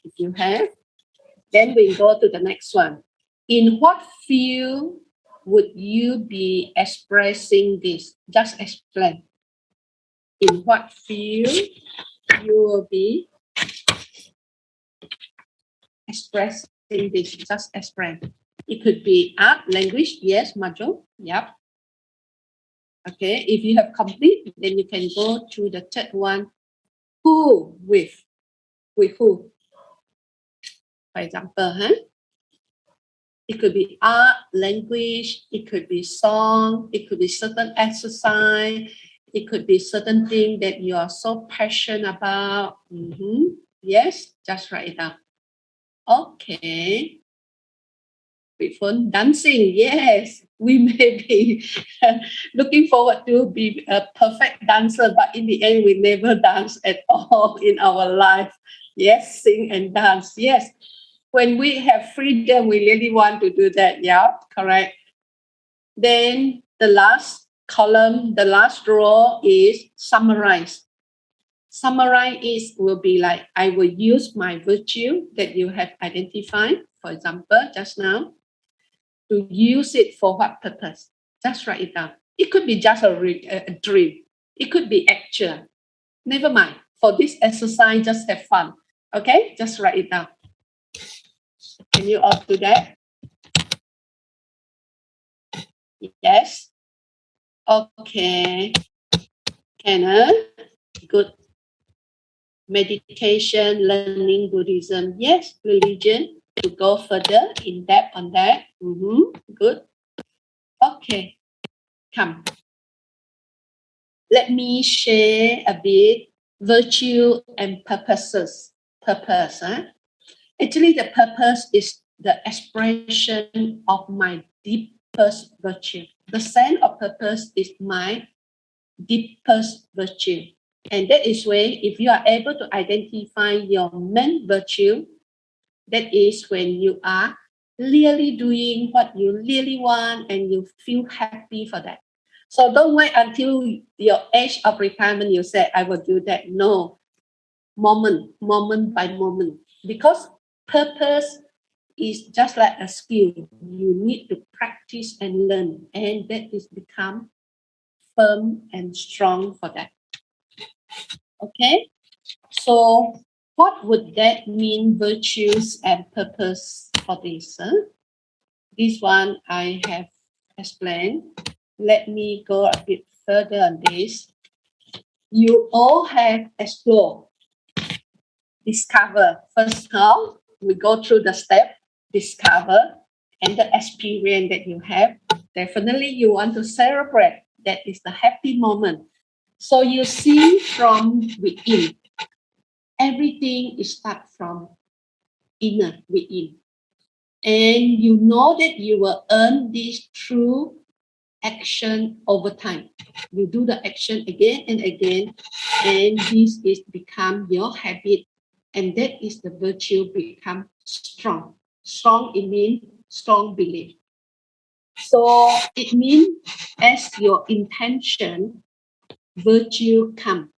If you have, then we go to the next one. In what field would you be expressing this? Just explain. In what field you will be expressing this? Just explain. It could be art, language. Yes, Majo. Yep. Okay. If you have complete, then you can go to the third one. Who with? With who? For example, it could be art, language, it could be song, it could be certain exercise, it could be certain thing that you are so passionate about. Yes, just write it down. Okay. With fun dancing, yes, we may be looking forward to be a perfect dancer, but in the end, we never dance at all in our life. Yes, sing and dance. Yes. When we have freedom, we really want to do that. Yeah, correct. Then the last column, the last row is summarize. Summarize will be like, I will use my virtue that you have identified, for example, just now, to use it for what purpose? Just write it down. It could be just a dream. It could be actual. Never mind. For this exercise, just have fun. Okay? Just write it down. Can you all do that? Yes. Okay. Can good. Meditation, learning Buddhism. Yes. Religion. To go further in depth on that. Good. Okay. Come. Let me share a bit virtue and purposes. Purpose. Actually, the purpose is the expression of my deepest virtue. The sense of purpose is my deepest virtue. And that is where, if you are able to identify your main virtue, that is when you are really doing what you really want and you feel happy for that. So don't wait until your age of retirement, you say, I will do that. No, moment by moment. Because purpose is just like a skill. You need to practice and learn. And that is become firm and strong for that. Okay? So what would that mean, virtues and purpose for this? This one I have explained. Let me go a bit further on this. You all have explored, discover. First now, we go through the step, discover, and the experience that you have. Definitely you want to celebrate. That is the happy moment. So you see from within. Everything is start from inner, within. And you know that you will earn this through action over time. You do the action again and again, and this is become your habit, and that is the virtue become strong. Strong, it means strong belief. So it means as your intention, virtue come.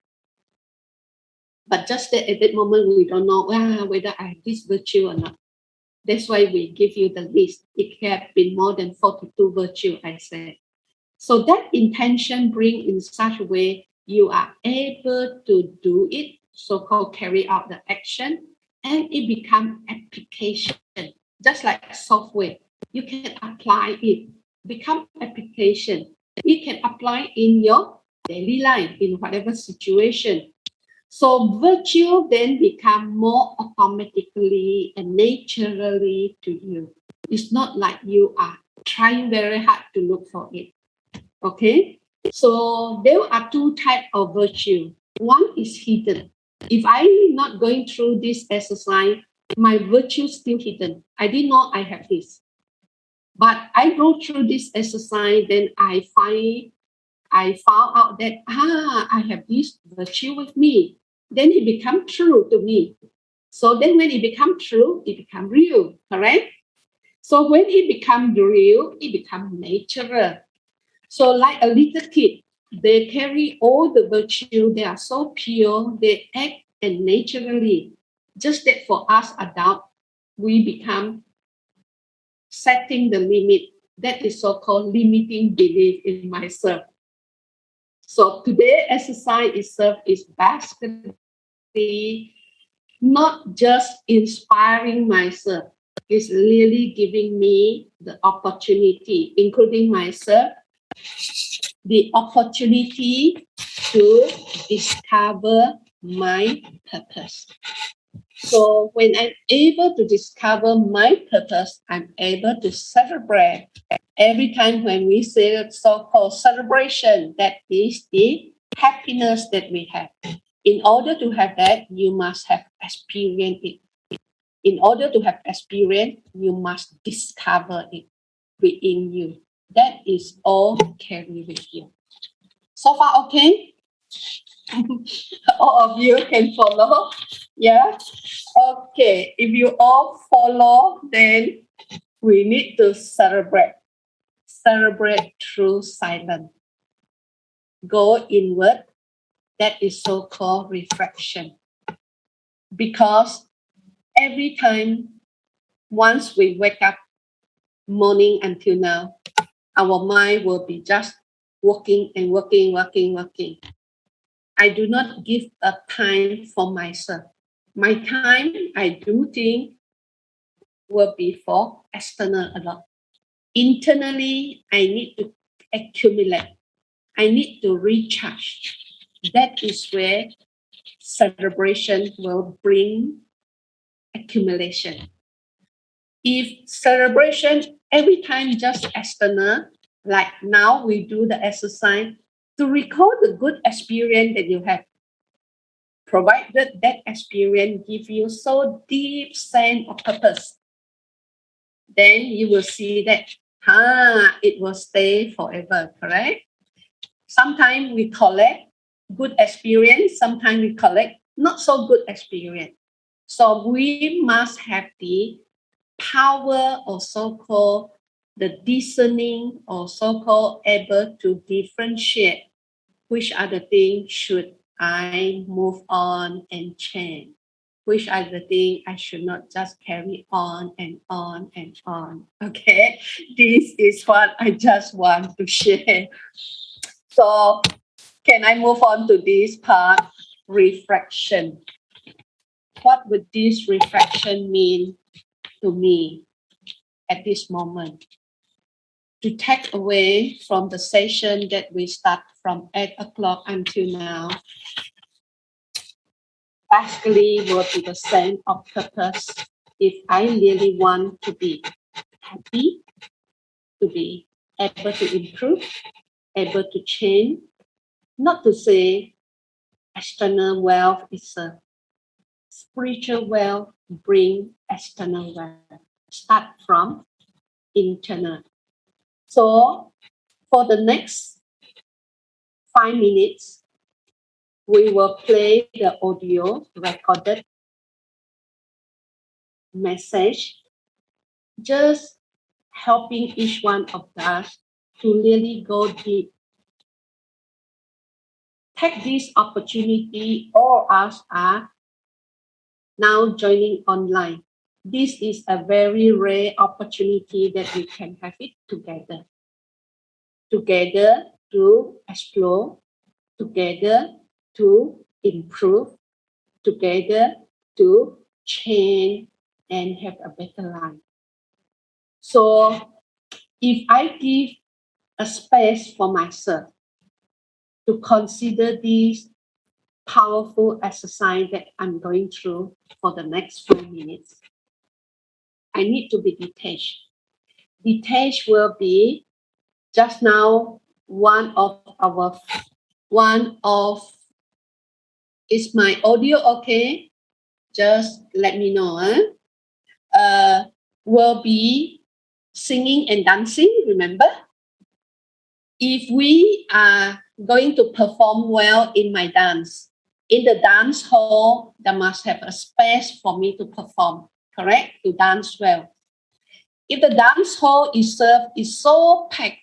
But just that at that moment, we don't know whether I have this virtue or not. That's why we give you the list. It can be more than 42 virtue, I said. So that intention bring in such a way you are able to do it, so-called carry out the action, and it become application, just like software. You can apply it, become application. You can apply in your daily life, in whatever situation. So virtue then become more automatically and naturally to you. It's not like you are trying very hard to look for it. Okay, so there are two types of virtue. One is hidden. If I'm not going through this exercise, my virtue is still hidden. I didn't know I have this. But I go through this exercise, then I found out that I have this virtue with me. Then it becomes true to me. So then when it becomes true, it becomes real, correct? So when it becomes real, it becomes natural. So like a little kid, they carry all the virtue. They are so pure. They act and naturally. Just that for us adults, we become setting the limit. That is so-called limiting belief in myself. So today exercise itself is basically not just inspiring myself. It's really giving me the opportunity, including myself, the opportunity to discover my purpose. So when I'm able to discover my purpose, I'm able to celebrate. Every time when we say so-called celebration, that is the happiness that we have. In order to have that, you must have experienced it. In order to have experience, you must discover it within you. That is all carry with you. So far, okay? All of you can follow? Yeah? Okay. If you all follow, then we need to celebrate. Celebrate through silence. Go inward. That is so-called reflection. Because every time, once we wake up, morning until now, our mind will be just working and working. I do not give a time for myself. My time, I do think, will be for external a lot. Internally, I need to accumulate. I need to recharge. That is where celebration will bring accumulation. If celebration every time just external, like now we do the exercise to recall the good experience that you have, provided that experience give you so deep sense of purpose, then you will see that it will stay forever, correct? Sometimes we collect good experience, sometimes we collect not so good experience. So we must have the power or so-called the discerning or so-called able to differentiate which are the things should I move on and change, which are the things I should not just carry on and on and on. Okay, this is what I just want to share. So can I move on to this part, reflection? What would this reflection mean to me at this moment? To take away from the session that we start from 8 o'clock until now, basically will be the sense of purpose. If I really want to be happy, to be able to improve, able to change, not to say external wealth is a spiritual wealth, bring external wealth. Start from internal. So for the next 5 minutes, we will play the audio recorded message. Just helping each one of us to really go deep. Take this opportunity, all us are now joining online. This is a very rare opportunity that we can have it together. Together to explore, together to improve, together to change and have a better life. So if I give a space for myself to consider this powerful exercise that I'm going through for the next 5 minutes, I need to be detached. Detached will be just now is my audio okay? Just let me know. Will be singing and dancing, remember? If we are going to perform well in my dance, in the dance hall, there must have a space for me to perform, correct? To dance well. If the dance hall itself is so packed,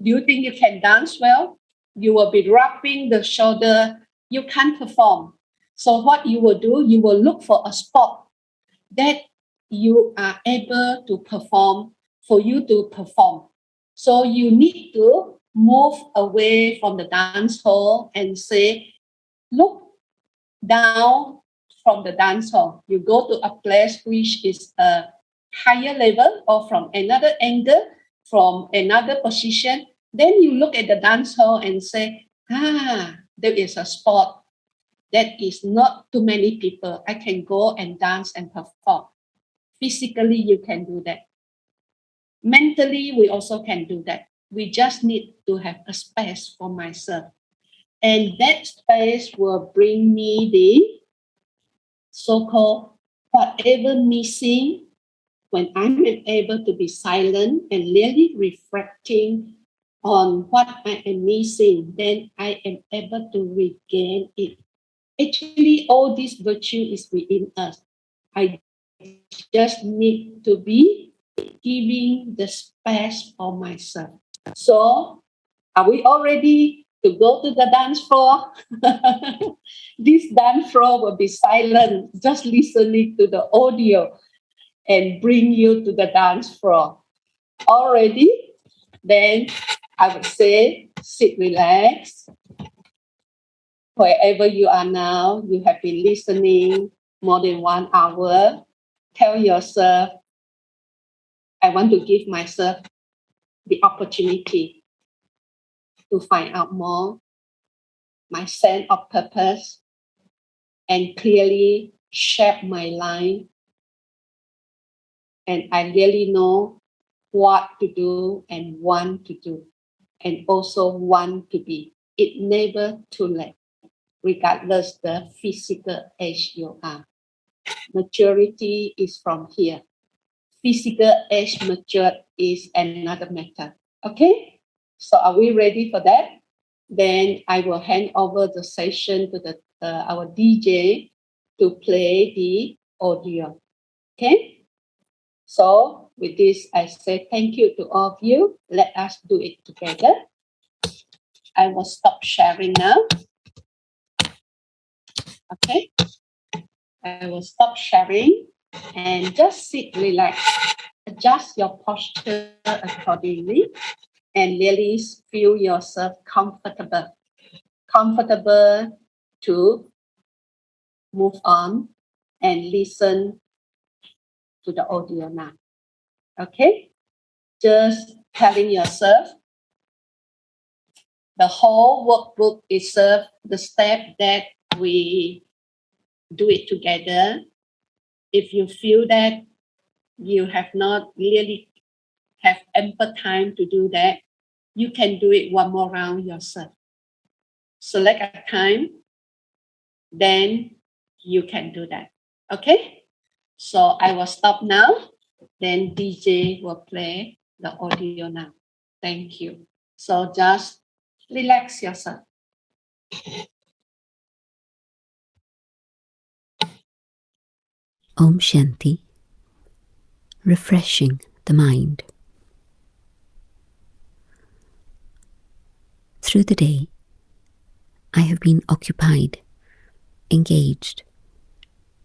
do you think you can dance well? You will be rubbing the shoulder. You can't perform. So what you will do, you will look for a spot that you are able to perform for you to perform. So you need to move away from the dance hall and say, look down from the dance hall. You go to a place which is a higher level or from another angle, from another position. Then you look at the dance hall and say, there is a spot that is not too many people. I can go and dance and perform. Physically, you can do that. Mentally, we also can do that. We just need to have a space for myself. And that space will bring me the so-called whatever missing when I'm able to be silent and really reflecting on what I am missing, then I am able to regain it. Actually, all this virtue is within us. I just need to be giving the space for myself. So, are we all ready to go to the dance floor? This dance floor will be silent, just listening to the audio and bring you to the dance floor. All ready? Then I would say, sit relax. Wherever you are now, you have been listening more than 1 hour. Tell yourself, I want to give myself the opportunity to find out more, my sense of purpose, and clearly shape my life. And I really know what to do and want to do, and also want to be. It never too late, regardless the physical age you are. Maturity is from here. Physical age mature is another matter. Okay? So are we ready for that? Then I will hand over the session to our DJ to play the audio. Okay? So with this, I say thank you to all of you. Let us do it together. I will stop sharing now. Okay? I will stop sharing and just sit relax. Adjust your posture accordingly and really feel yourself comfortable. Comfortable to move on and listen to the audio now. Okay? Just telling yourself the whole workbook itself, the step that we do it together. If you feel that you have not really have ample time to do that, you can do it one more round yourself. Select a time, then you can do that. Okay? So I will stop now. Then DJ will play the audio now. Thank you. So just relax yourself. Om Shanti. Refreshing the mind. Through the day, I have been occupied, engaged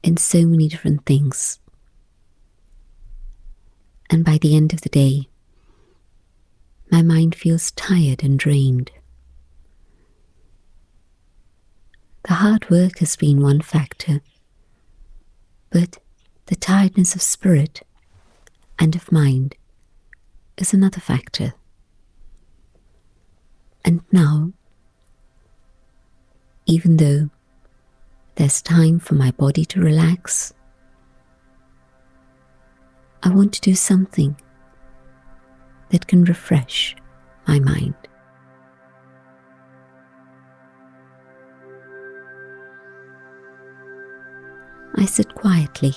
in so many different things. And by the end of the day, my mind feels tired and drained. The hard work has been one factor, but the tiredness of spirit and of mind is another factor. And now, even though there's time for my body to relax, I want to do something that can refresh my mind. I sit quietly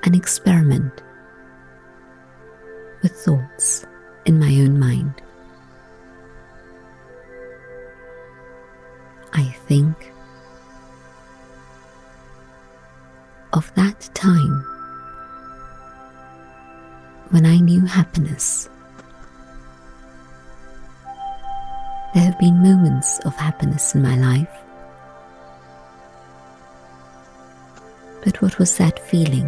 and experiment with thoughts in my own mind. I think of that time when I knew happiness. There have been moments of happiness in my life, but what was that feeling?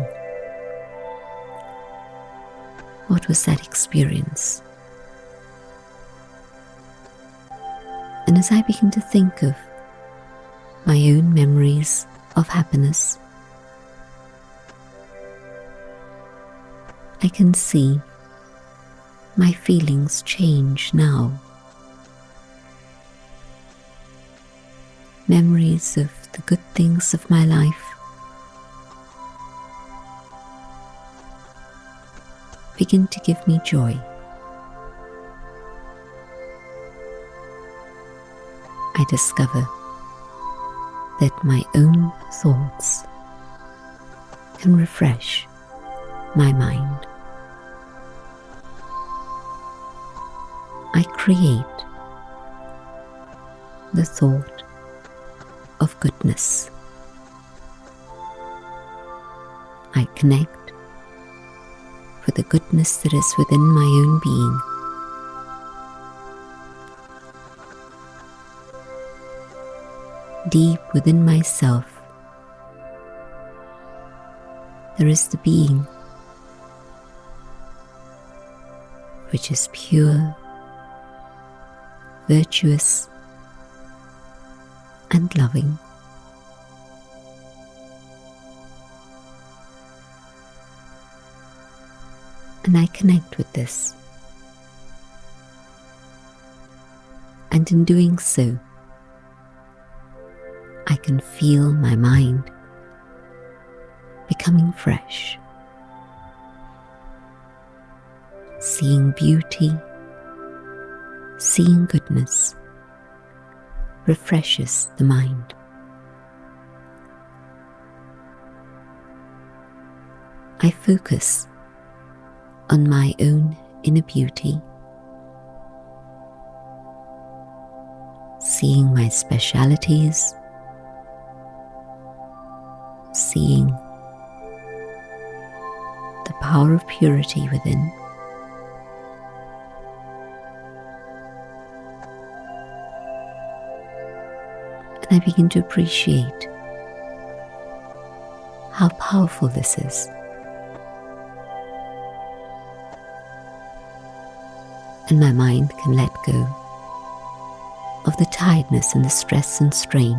What was that experience? And as I begin to think of my own memories of happiness, I can see my feelings change now. Memories of the good things of my life begin to give me joy. I discover that my own thoughts can refresh my mind. I create the thought of goodness. I connect with the goodness that is within my own being. Deep within myself, there is the being which is pure, virtuous, and loving. And I connect with this. And in doing so, I can feel my mind becoming fresh. Seeing beauty, seeing goodness refreshes the mind. I focus on my own inner beauty, seeing my specialities, seeing the power of purity within. And I begin to appreciate how powerful this is. And my mind can let go of the tiredness and the stress and strain.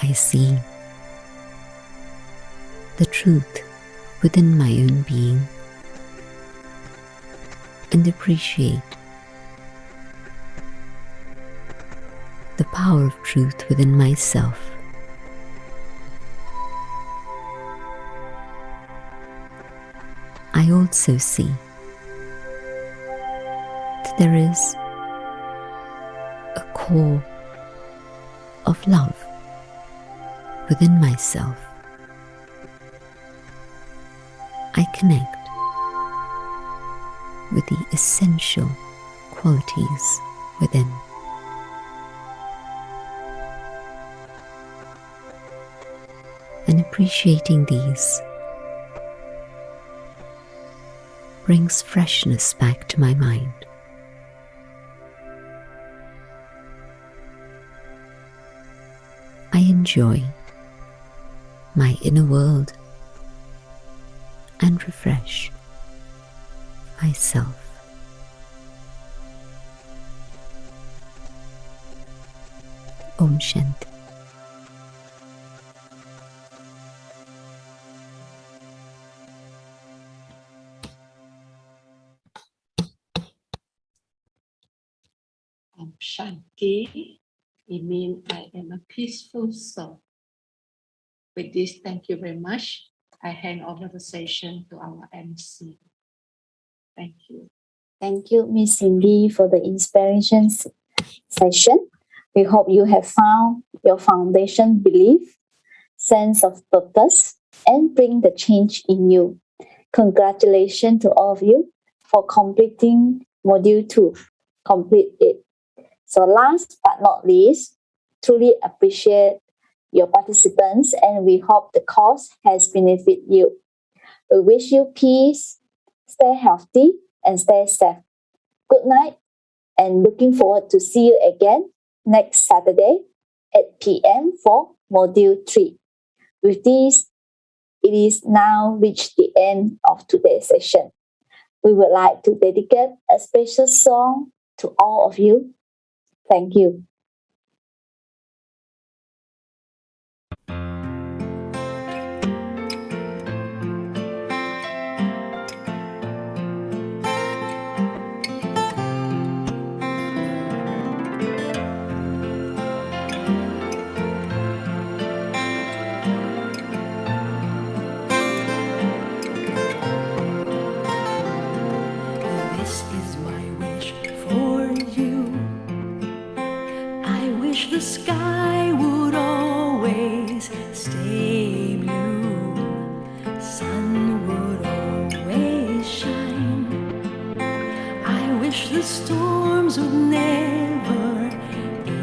I see the truth within my own being and appreciate the power of truth within myself. I also see that there is a core of love within myself. I connect with the essential qualities within. And appreciating these brings freshness back to my mind. I enjoy my inner world and refresh myself. Om Shanti. Om Shanti. It means I am a peaceful soul. With this, thank you very much. I hand over the session to our MC. Thank you. Thank you, Miss Cindy, for the inspiration session. We hope you have found your foundation belief, sense of purpose, and bring the change in you. Congratulations to all of you for completing Module 2. Complete it. So last but not least, truly appreciate your participants and we hope the course has benefited you. We wish you peace, stay healthy, and stay safe. Good night, and looking forward to see you again next Saturday, 8 p.m. for Module 3. With this, it is now reached the end of today's session. We would like to dedicate a special song to all of you. Thank you. This is my wish for you. I wish the sky would always stay blue. Sun would always shine. I wish the storms would never,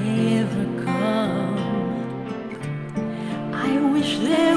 ever come. I wish there